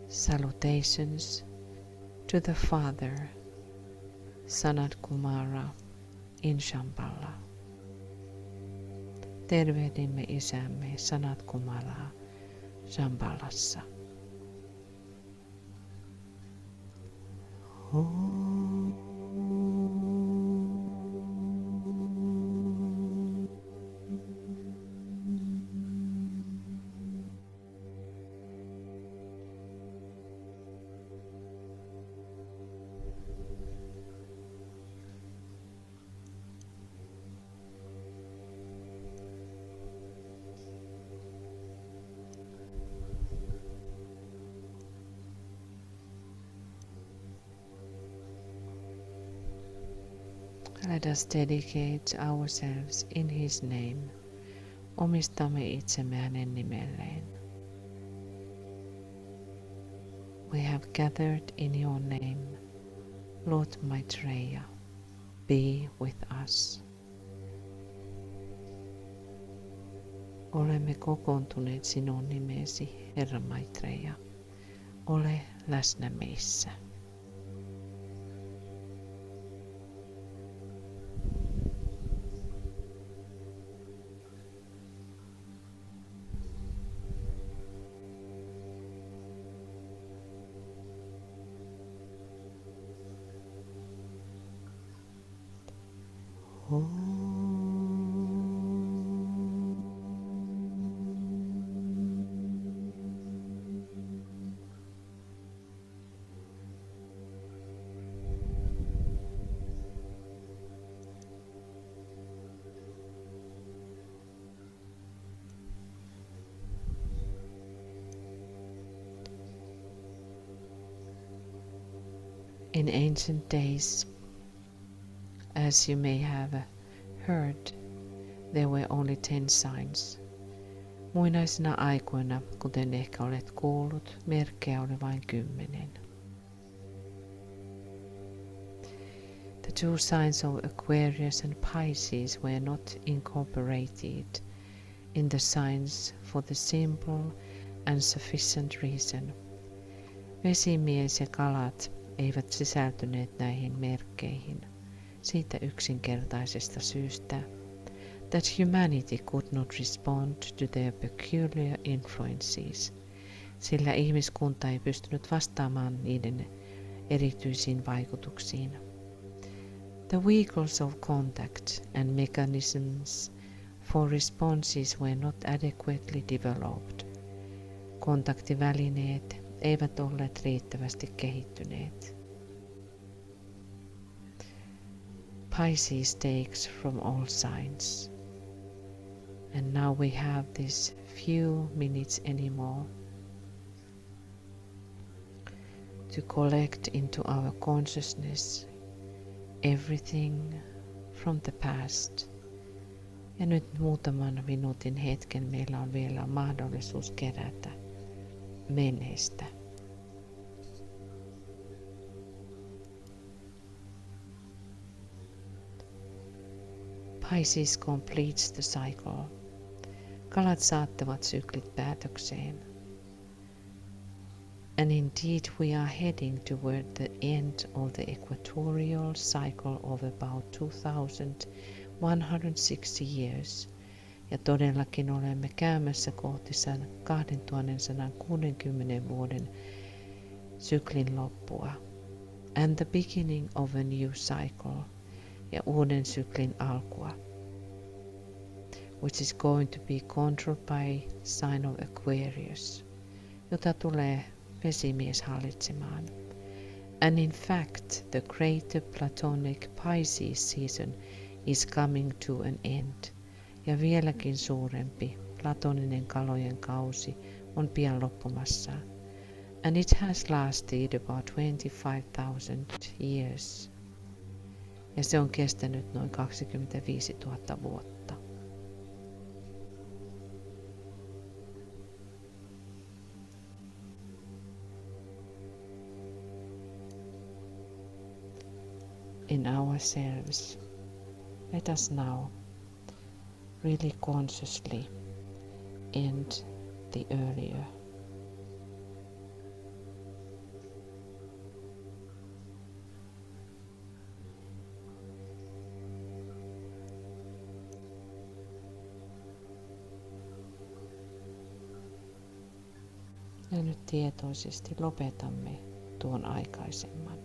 Salutations to the Father, Sanat Kumara, in Shambhala. Tervehdimme isämme Sanat Kumaraa Shambhalassa. Let us dedicate ourselves in His name. Omistamme itsemme hänen nimelleen. We have gathered in your name, Lord Maitreya. Be with us. Olemme kokoontuneet sinun nimesi, Herra Maitreya. Ole läsnä meissä. In ancient days, as you may have heard, there were only 10 signs. Muinaisina aikoina, kuten ehkä olet kuullut, merkkejä oli vain 10. The two signs of Aquarius and Pisces were not incorporated in the signs for the simple and sufficient reason. Vesimies ja kalat eivät sisältyneet näihin merkkeihin siitä yksinkertaisesta syystä, that humanity could not respond to their peculiar influences, sillä ihmiskunta ei pystynyt vastaamaan niiden erityisiin vaikutuksiin. The vehicles of contact and mechanisms for responses were not adequately developed. Kontaktivälineet eivät olleet riittävästi kehittyneet. Pisces takes from all signs. And now we have this few minutes anymore to collect into our consciousness everything from the past. Ja nyt muutaman minuutin hetken meillä on vielä mahdollisuus kerätä menneestä. Pisces completes the cycle. Kalat saattavat syklit päätökseen. And indeed we are heading toward the end of the equatorial cycle of about 2160 years. Ja todellakin olemme käymässä kohti 2160 vuoden syklin loppua. And the beginning of a new cycle. Ja uuden syklin alkua. Which is going to be controlled by sign of Aquarius, jota tulee vesimies hallitsemaan. And in fact, the greater Platonic Pisces season is coming to an end. Ja vieläkin suurempi platoninen kalojen kausi on pian loppumassa. And it has lasted about 25,000 years. Ja se on kestänyt noin 25 000 vuotta. In ourselves, let us now really consciously end the earlier. Ja nyt tietoisesti lopetamme tuon aikaisemman.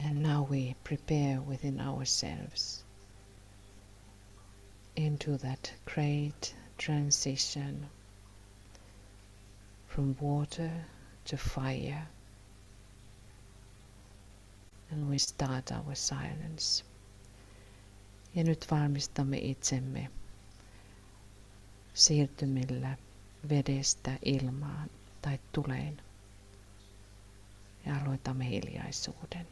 And now we prepare within ourselves into that great transition from water to fire. And we start our silence. Ja nyt valmistamme itsemme siirtymillä vedestä ilmaan tai tuleen. Ja aloitamme hiljaisuuden.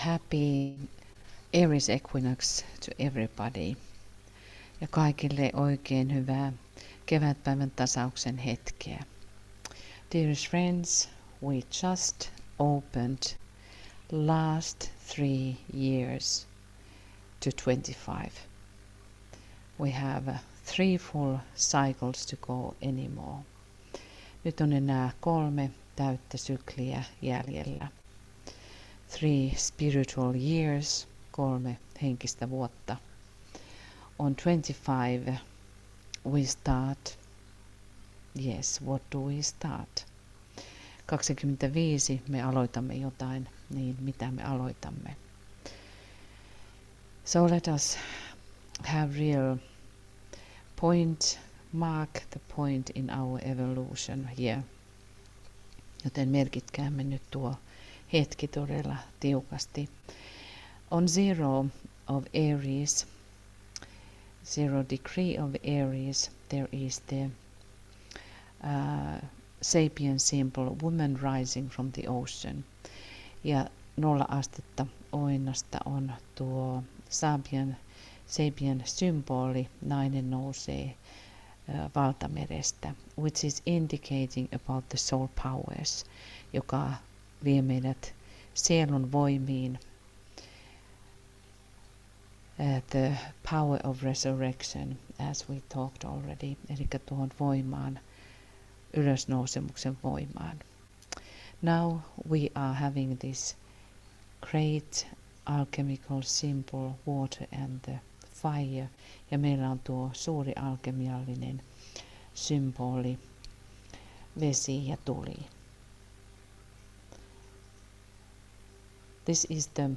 happy Aries Equinox to everybody. Ja kaikille oikein hyvää kevätpäivän tasauksen hetkeä. Dearest friends, we just opened last 3 years to 25. We have 3 full cycles to go anymore. Nyt on enää 3 täyttä sykliä jäljellä. 3 spiritual years, 3 henkistä vuotta. On 25 we start. Yes, what do we start? 25 me aloitamme jotain, niin mitä me aloitamme. So let us have real point, mark the point in our evolution here. Joten merkitkäämme nyt tuo hetki todella tiukasti. On 0 of Aries, 0 degree of Aries, there is the sapien symbol, woman rising from the ocean. Ja 0 astetta Oinasta on tuo sapien symboli, nainen nousee valtamerestä, which is indicating about the soul powers, joka vie meidät sielun voimiin, the power of resurrection, as we talked already, eli tuohon voimaan, ylösnousemuksen voimaan. Now we are having this great alchemical symbol, water and the fire, ja meillä on tuo suuri alkemiallinen symboli, vesi ja tuli. This is the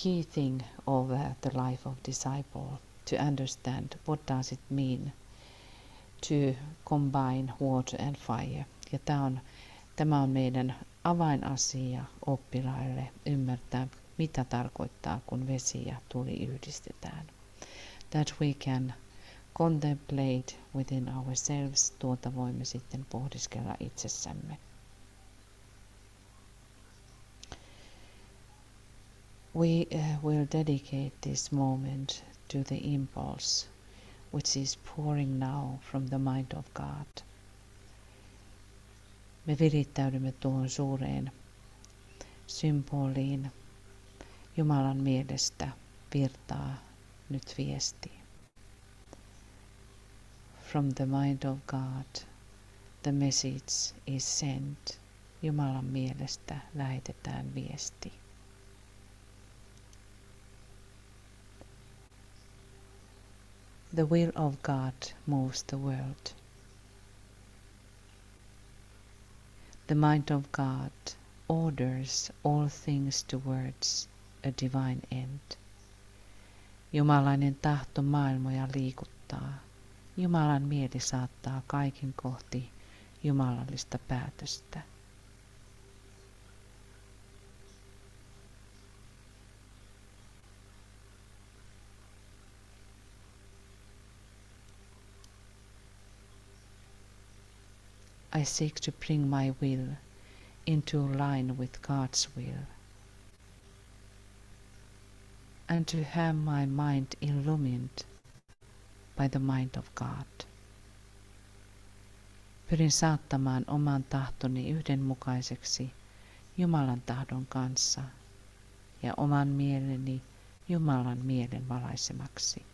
key thing of the life of disciple, to understand what does it mean to combine water and fire. Ja tämä on meidän avainasia oppilaille ymmärtää, mitä tarkoittaa, kun vesi ja tuli yhdistetään. That we can contemplate within ourselves, tuota voimme sitten pohdiskella itsessämme. We will dedicate this moment to the impulse which is pouring now from the mind of God. Me virittäydymme tuohon suureen symboliin. Jumalan mielestä virtaa nyt viesti. From the mind of God, the message is sent. Jumalan mielestä lähetetään viesti. The will of God moves the world. The mind of God orders all things towards a divine end. Jumalainen tahto maailmoja liikuttaa. Jumalan mieli saattaa kaiken kohti jumalallista päätöstä. I seek to bring my will into line with God's will, and to have my mind illumined by the mind of God. Pyrin saattamaan oman tahtoni yhdenmukaiseksi Jumalan tahdon kanssa ja oman mieleni Jumalan mielen valaisemaksi.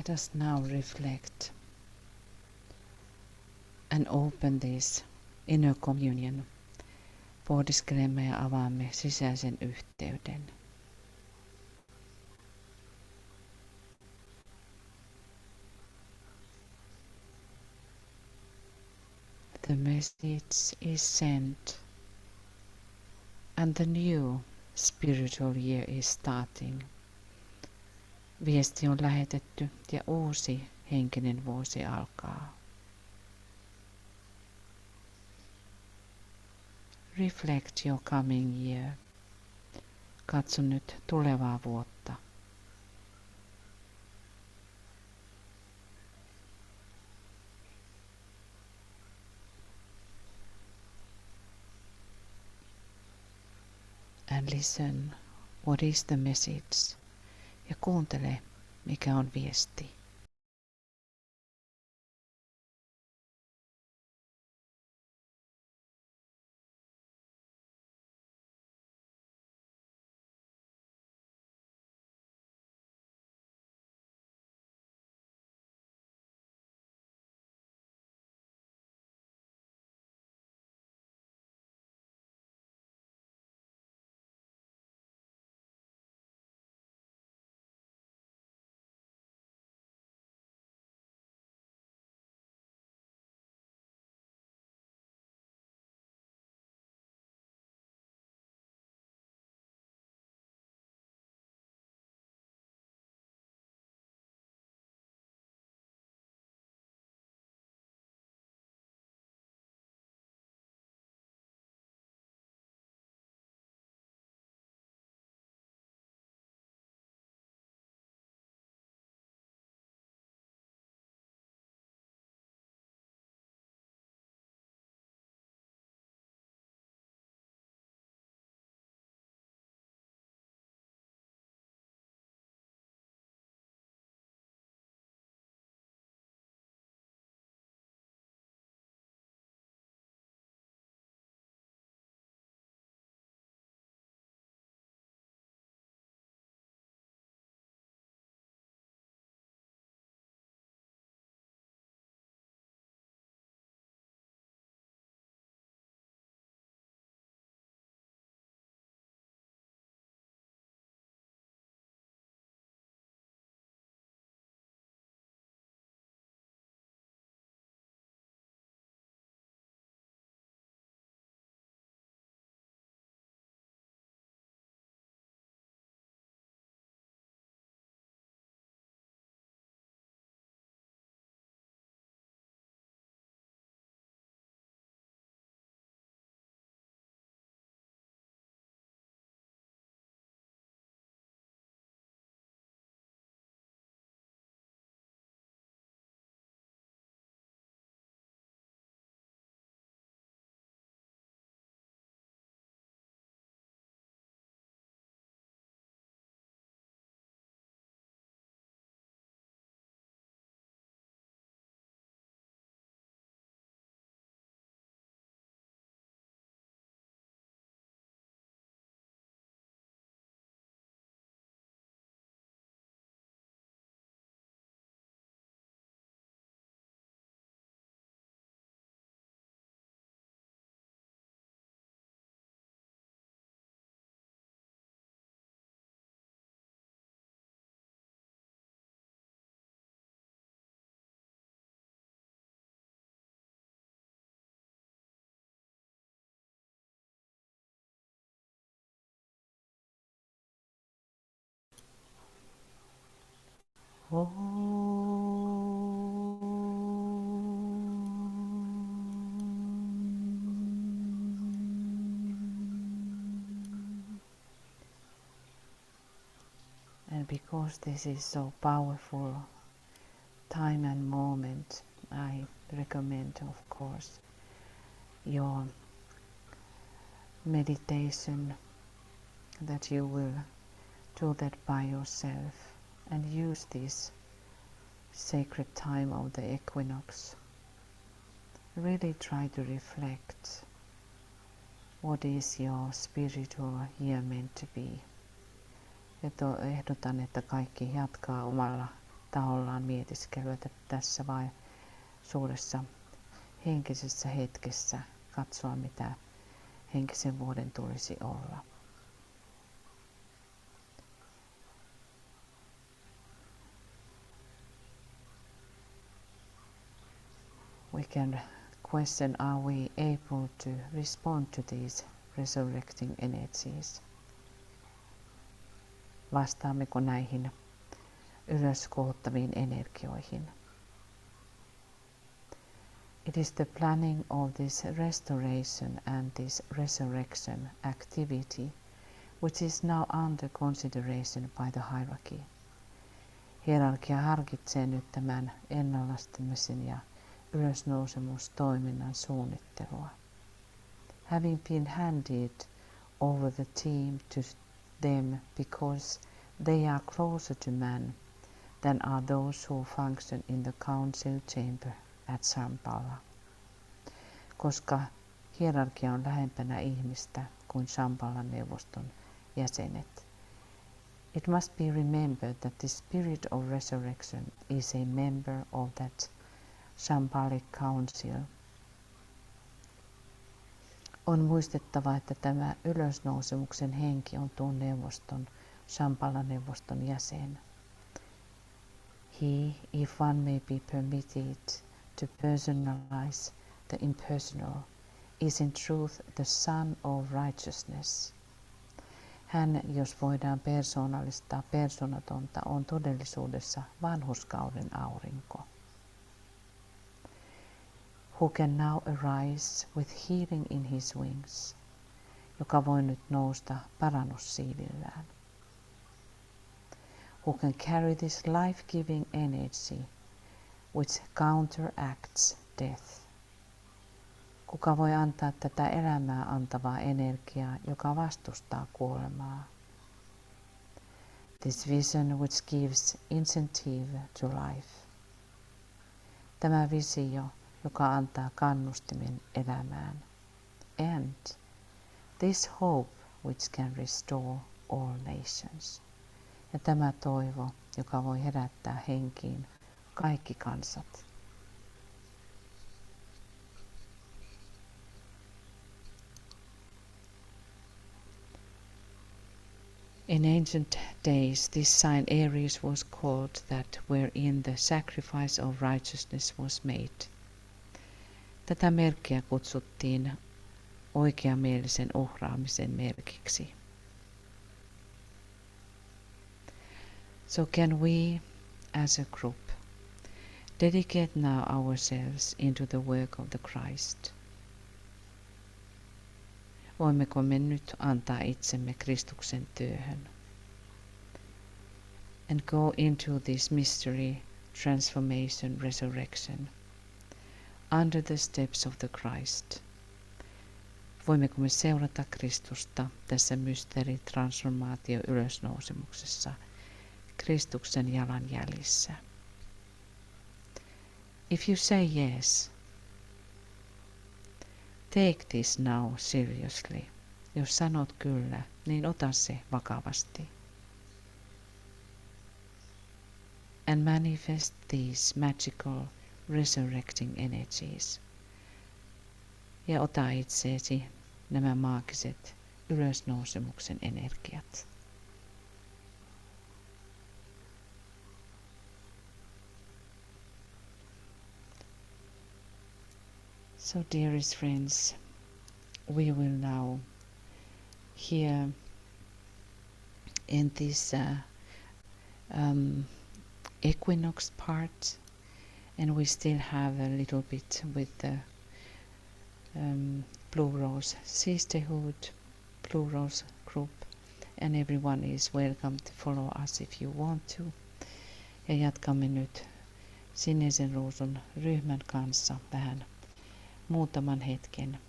Let us now reflect and open this inner communion. Pohdiskelemme ja avaamme sisäisen yhteyden. The message is sent and the new spiritual year is starting. Viesti on lähetetty ja uusi henkinen vuosi alkaa. Reflect your coming year. Katso nyt tulevaa vuotta. And listen, what is the message? Ja kuuntele, mikä on viesti. And because this is so powerful time and moment, I recommend, of course, your meditation, that you will do that by yourself and use this sacred time of the equinox. Really try to reflect what is your spiritual year meant to be. Ehdotan, että kaikki jatkaa omalla tahollaan mietiskellyt, että tässä vai suuressa henkisessä hetkessä katsoa, mitä henkisen vuoden tulisi olla. We can question, are we able to respond to these resurrecting energies? Vastaammeko näihin ylös kohottaviin energioihin? It is the planning of this restoration and this resurrection activity which is now under consideration by the hierarchy. Hierarkia harkitsee nyt tämän ennallastamisen ja ylösnousemustoiminnan suunnittelua. Having been handed over the team to them because they are closer to man than are those who function in the council chamber at Shambhala. Koska hierarkia on lähempänä ihmistä kuin Shambhalan neuvoston jäsenet. It must be remembered that the spirit of resurrection is a member of that Shambhalic Council. On muistettava, että tämä ylösnousemuksen henki on tuon neuvoston, Shambhalan neuvoston jäsen. He, if one may be permitted to personalize the impersonal, is in truth the Sun of Righteousness. Hän, jos voidaan persoonallistaa persoonatonta, on todellisuudessa vanhurskauden aurinko. Who can now arise with healing in his wings, joka voi nyt nousta parannussiivillään. Who can carry this life-giving energy which counteracts death. Kuka voi antaa tätä elämää antavaa energiaa, joka vastustaa kuolemaa. This vision which gives incentive to life. Tämä visio, joka antaa kannustimen elämään. And this hope which can restore all nations. Ja tämä toivo, joka voi herättää henkiin kaikki kansat. In ancient days, this sign Aries was called that wherein the sacrifice of righteousness was made. Tätä merkkiä kutsuttiin oikeamielisen uhraamisen merkiksi. So can we, as a group, dedicate now ourselves into the work of the Christ? Voimmeko me nyt antaa itsemme Kristuksen työhön? And go into this mystery, transformation, resurrection, under the steps of the Christ. Voimmeko me seurata Kristusta tässä mysteeri, transformaatio, ylösnousemuksessa, Kristuksen jalanjäljissä? If you say yes, take this now seriously. Jos sanot kyllä, niin ota se vakavasti. And manifest these magical resurrecting energies. Ja ota itseesi nämä maagiset ylösnousemuksen energiat. So, dearest friends, we will now hear in this equinox part, and we still have a little bit with the Blue Rose Sisterhood, Blue Rose group, and everyone is welcome to follow us if you want to. Ja jatkamme nyt Sinisen Ruusun ryhmän kanssa vähän muutaman hetken.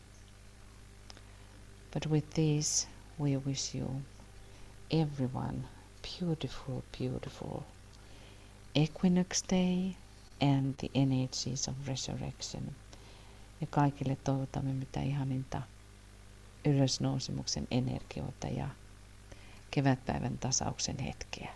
But with this, we wish you everyone beautiful, beautiful Equinox Day and the energies of resurrection. Ja kaikille toivotamme mitä ihaninta ylösnousemuksen energioita ja kevätpäivän tasauksen hetkeä.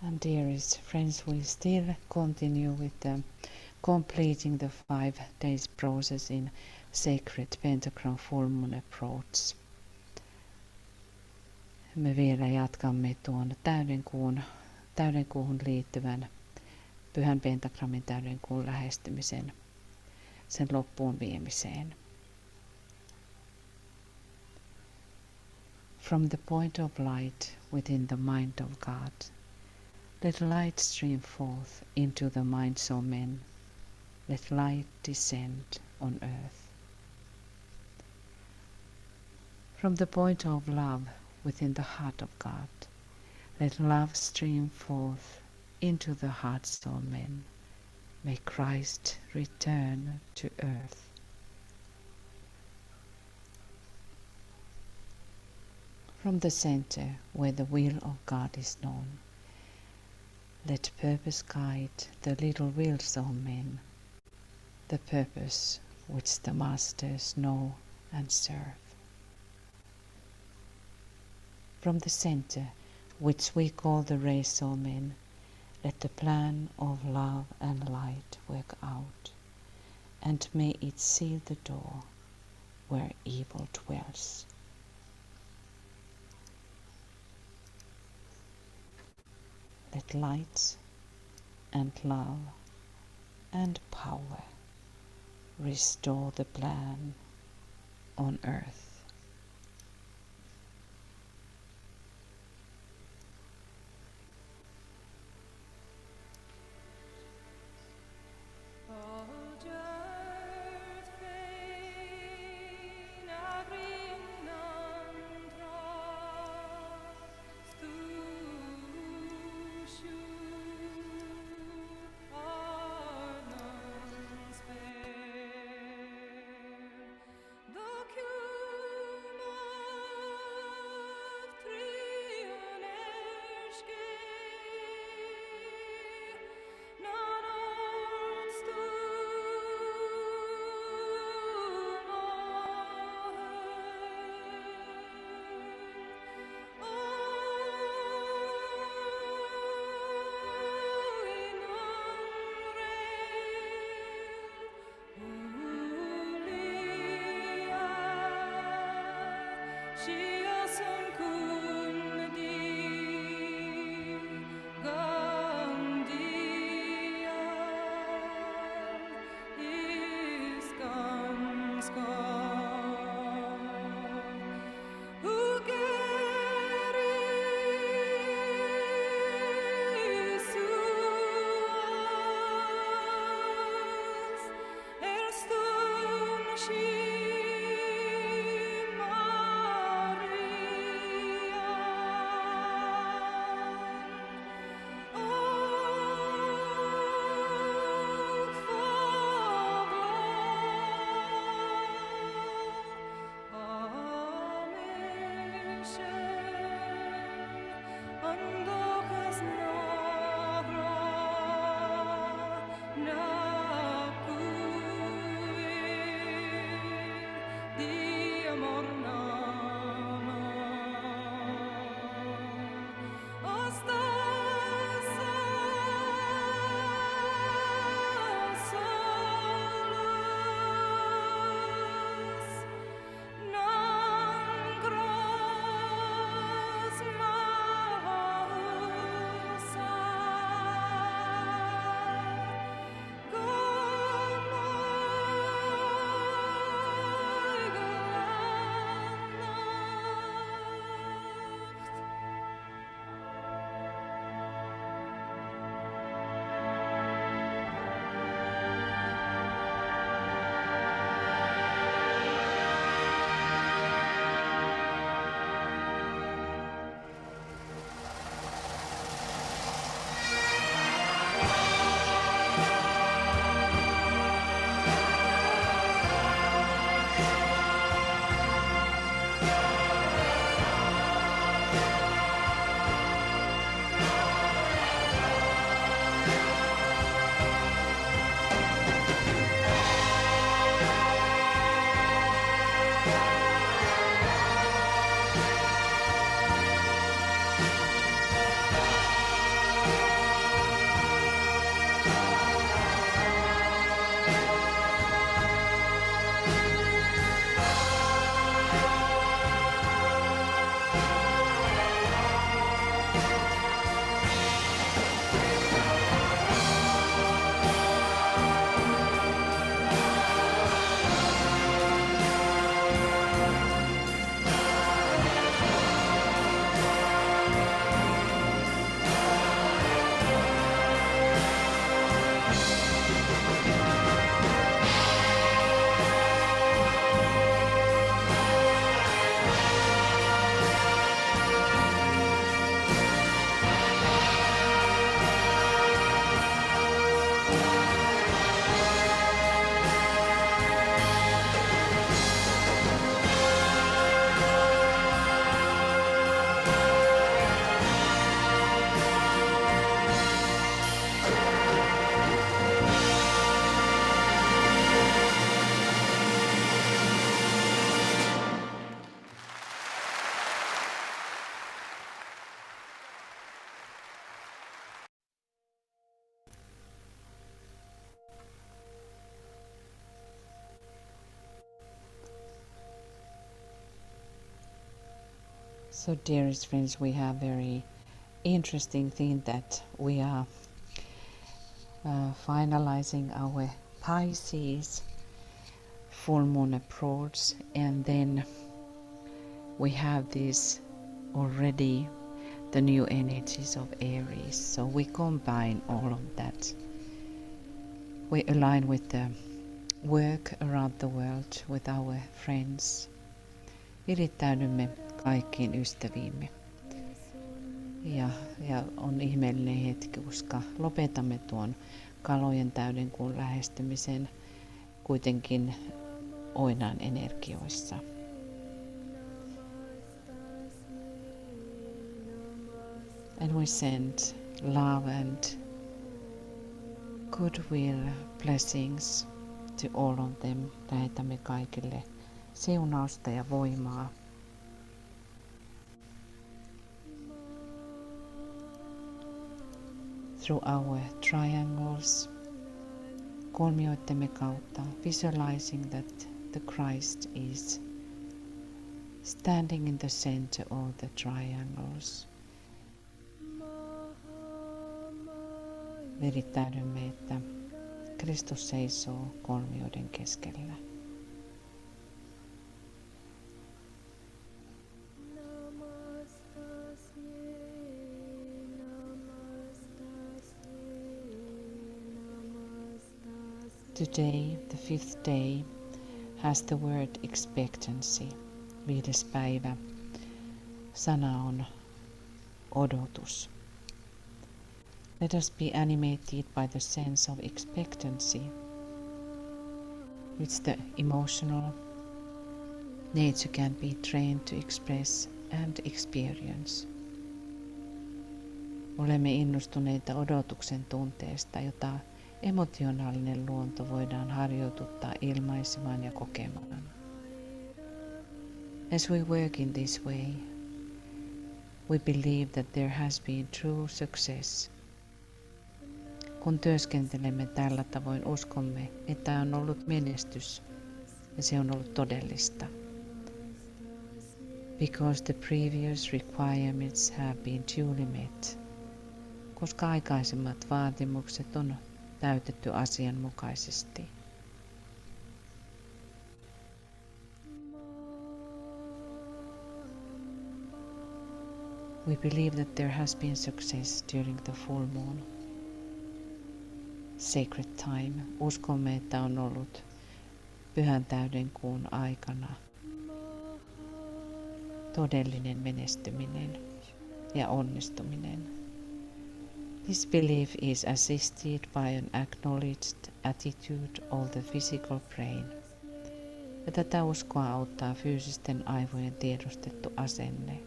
And dearest friends, we still continue with completing the 5 days process in sacred Pentagram full moon approach. Me vielä jatkamme tuon täydenkuuhun liittyvän pyhän pentagrammin täydenkuun lähestymisen, sen loppuun viemiseen. From the point of light within the mind of God, let light stream forth into the minds of men. Let light descend on earth. From the point of love within the heart of God, let love stream forth into the hearts of men. May Christ return to earth. From the center where the will of God is known, let purpose guide the little wills of men, the purpose which the masters know and serve. From the center, which we call the race of men, let the plan of love and light work out, and may it seal the door where evil dwells. Let light and love and power restore the plan on earth. The cure So, dearest friends, we have very interesting thing that we are finalizing our Pisces full moon approach, and then we have this already the new energies of Aries. So we combine all of that. We align with the work around the world with our friends. Virittäydymme kaikkiin ystäviimme. Ja on ihmeellinen hetki, koska lopetamme tuon kalojen täydenkuun lähestymisen kuitenkin oinaan energioissa. And we send love and goodwill, blessings to all of them. Lähetämme kaikille siunausta ja voimaa. Through our triangles, kolmioittemme kautta, visualizing that the Christ is standing in the center of the triangles. Virittäydymme, että Kristus seisoo kolmioiden keskellä. Today, the 5th day, has the word expectancy. 5. päivä. Sana on odotus. Let us be animated by the sense of expectancy, which the emotional nature can be trained to express and experience. Olemme innostuneita odotuksen tunteesta, jota emotionaalinen luonto voidaan harjoituttaa ilmaisemaan ja kokemaan. As we work in this way, we believe that there has been true success. Kun työskentelemme tällä tavoin, uskomme, että on ollut menestys ja se on ollut todellista. Because the previous requirements have been duly met. Koska aikaisemmat vaatimukset on täytetty asianmukaisesti. We believe that there has been success during the full moon. Sacred time. Uskomme, että on ollut pyhän täydenkuun aikana todellinen menestyminen ja onnistuminen. This belief is assisted by an acknowledged attitude of the physical brain. Ja tätä uskoa auttaa fyysisten aivojen tiedostettu asenne,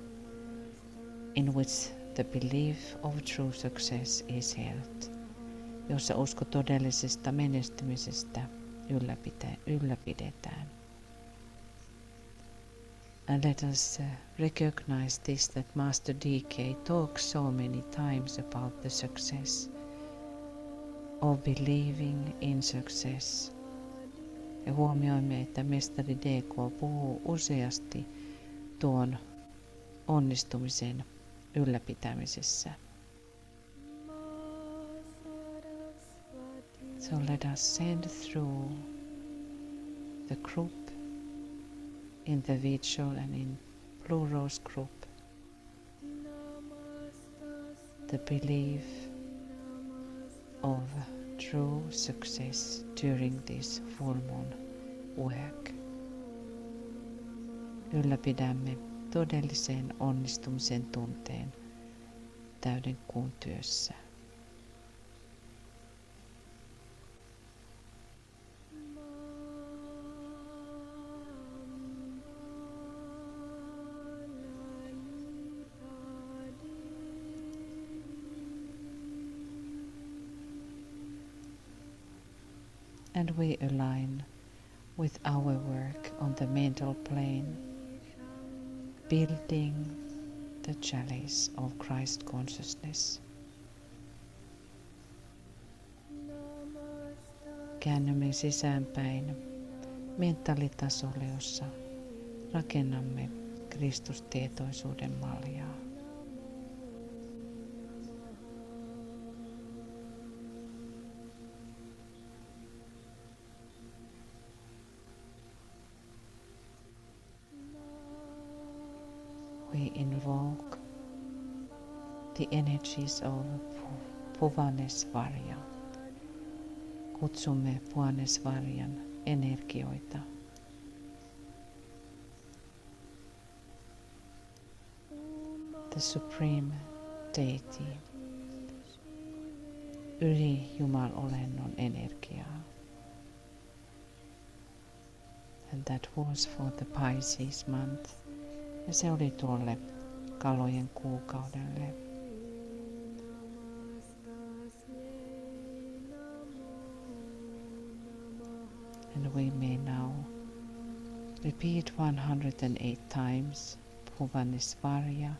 in which the belief of true success is held, jossa usko todellisesta menestymisestä ylläpidetään. And let us recognize this, that Master DK talks so many times about the success of believing in success. Ja huomioimme, että mestari DK puhuu useasti tuon onnistumisen ylläpitämisessä. So let us send through the group, individual and in plurals group, the belief of true success during this full moon work. Ylläpidämme todellisen onnistumisen tunteen täyden kuun työssä. And we align with our work on the mental plane, building the chalice of Christ consciousness. Käännymme sisäänpäin mentaalitasolle, jossa rakennamme Kristustietoisuuden maljaa. We invoke the energies of Puvanesvarja. Kutsumme Puvanesvarjan energioita. The Supreme Deity, yli Jumalolennon energiaa. And that was for the Pisces month. Ja se oli tuolle kalojen kuukaudelle. And we may now repeat 108 times Puvanesvarja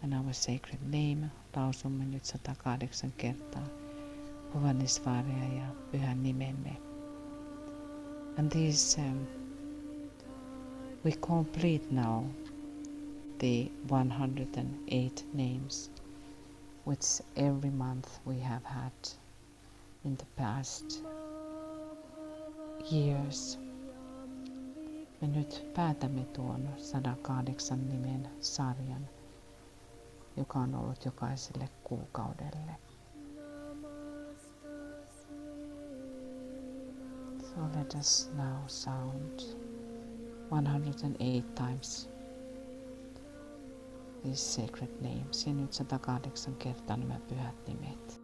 and our sacred name. Lausumme nyt 108 kertaa Puvanesvarja ja pyhän nimemme. And these we complete now the 108 names which every month we have had in the past years. Me nyt päätämme tuon 108 nimen sarjan, joka on ollut jokaiselle kuukaudelle. So let us now sound 108 times these sacred names. Ja nyt 108 kertaa nämä pyhät nimet.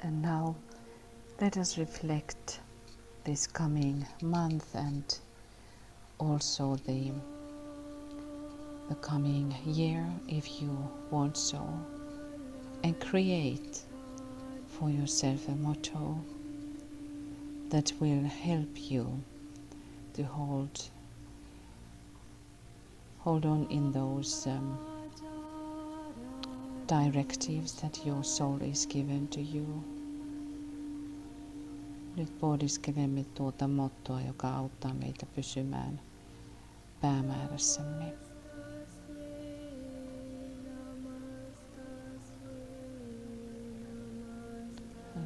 And now let us reflect this coming month and also the coming year if you want so, and create for yourself a motto that will help you to hold on in those directives that your soul is given to you. Nyt pohdiskelemme tuota mottoa, joka auttaa meitä pysymään päämäärässämme.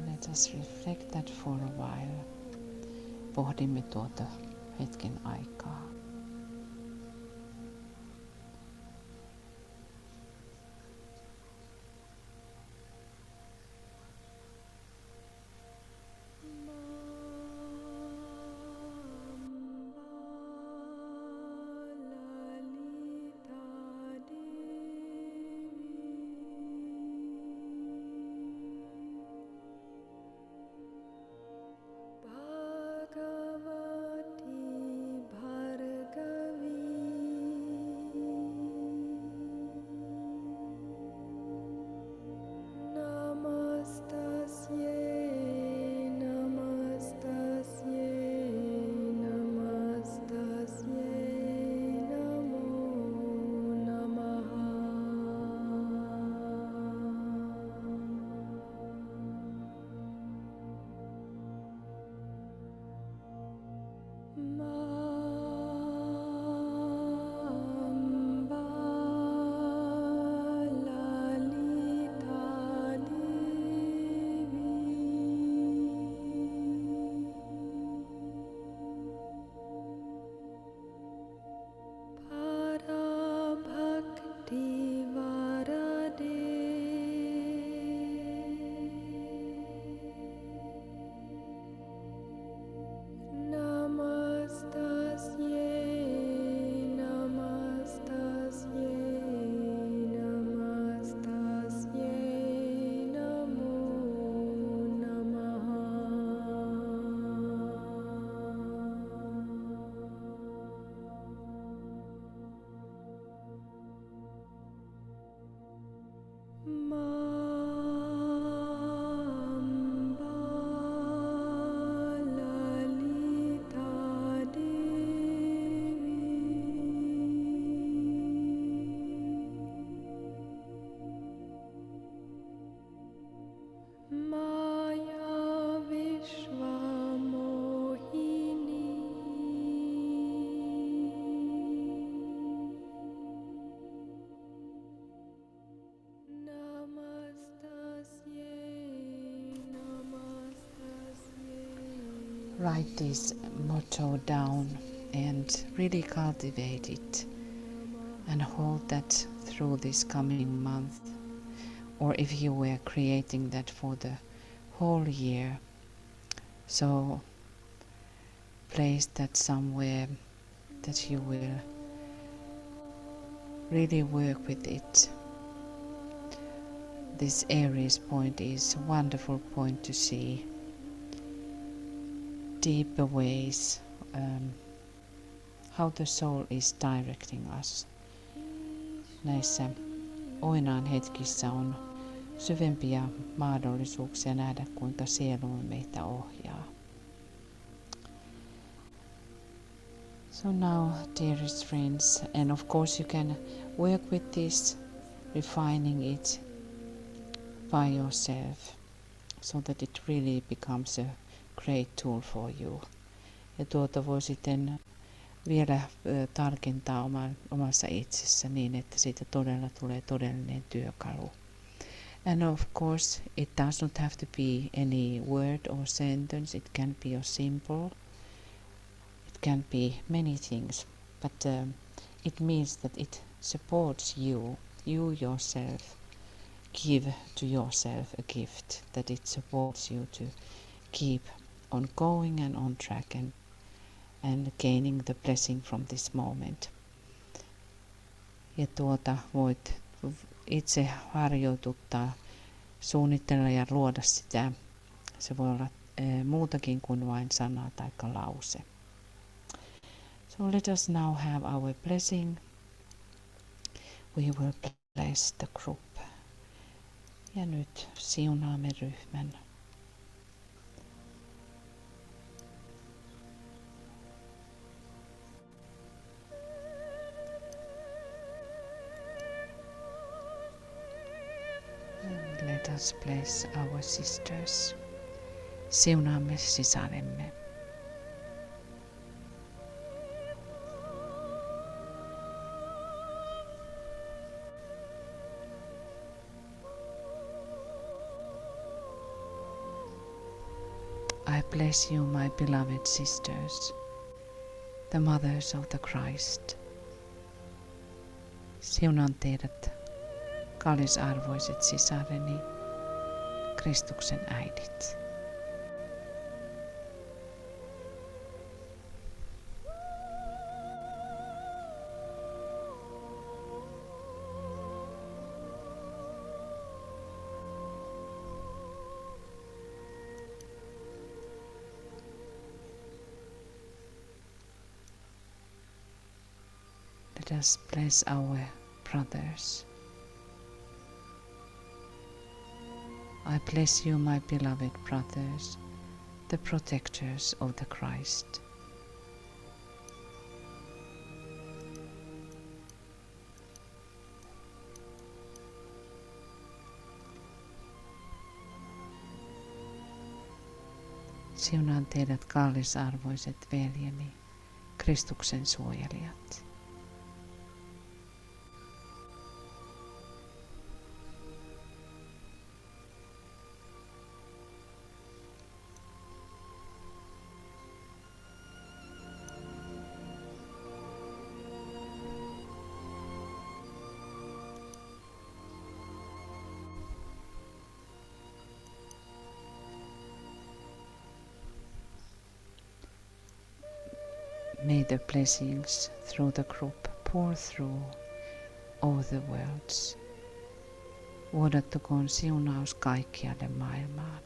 Let us reflect that for a while. Pohdimme tuota hetken aikaa. Write this motto down and really cultivate it and hold that through this coming month, or if you were creating that for the whole year, so place that somewhere that you will really work with it. This Aries point is a wonderful point to see deeper ways, how the soul is directing us. Näissä oinaan hetkissä on syvempiä mahdollisuuksia nähdä, kuinka sielumme meitä ohjaa. So now, dearest friends, and of course you can work with this, refining it by yourself, so that it really becomes a great tool for you. Ja tuota voi sitten vielä tarkentaa omassa itsessä niin, että siitä todella tulee todellinen työkalu. And of course, it does not have to be any word or sentence. It can be a simple. It can be many things, but it means that it supports you. You yourself give to yourself a gift, that it supports you to keep on going and on track and gaining the blessing from this moment. Ja voit itse harjoituttaa, suunnitella ja luoda sitä Se voi olla muutakin kuin vain sana tai lause. So let us now have our blessing. We will bless the group. Ja nyt siunaamme ryhmän. Let us bless our sisters. Siunaamme sisaremme. I bless you, my beloved sisters, the mothers of the Christ. Siunaan teidät, kallisarvoiset sisareni, Kristuksen äidit. Let us bless our brothers. I bless you, my beloved brothers, the protectors of the Christ. Siunaan teidät, kallisarvoiset veljeni, Kristuksen suojelijat. May the blessings through the group pour through all the worlds. Vuodattukoon siunaus kaikkialle maailmaan.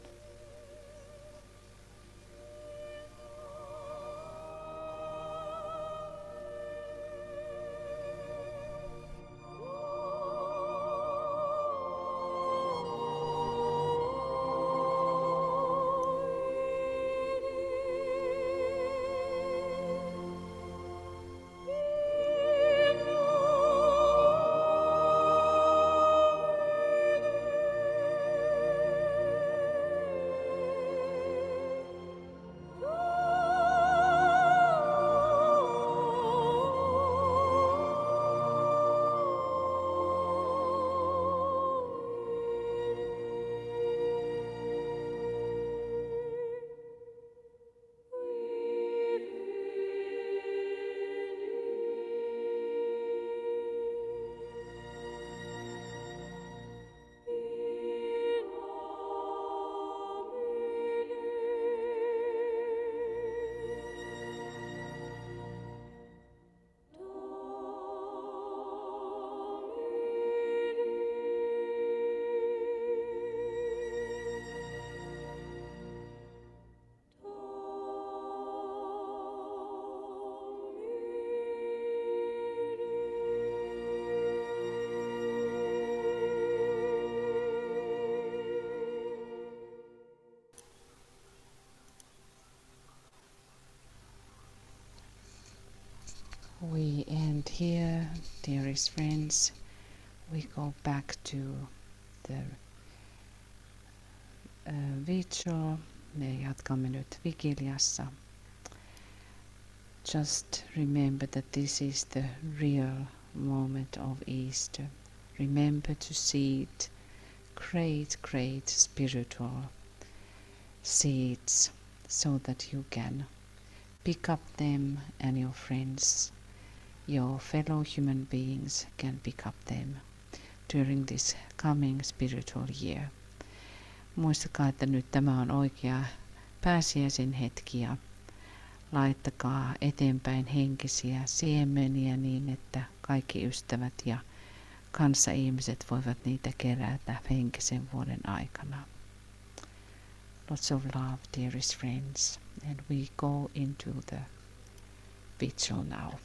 We end here, dearest friends. We go back to the vigil. Me jatkamme nyt vigiliassa. Just remember that this is the real moment of Easter. Remember to seed great spiritual seeds so that you can pick up them and your friends, your fellow human beings can pick up them during this coming spiritual year. Muistakaa, että nyt tämä on oikea pääsiäisen hetki ja laittakaa eteenpäin henkisiä siemeniä niin, että kaikki ystävät ja kanssaihmiset voivat niitä kerätä henkisen vuoden aikana. Lots of love, dearest friends. And we go into the vigil now.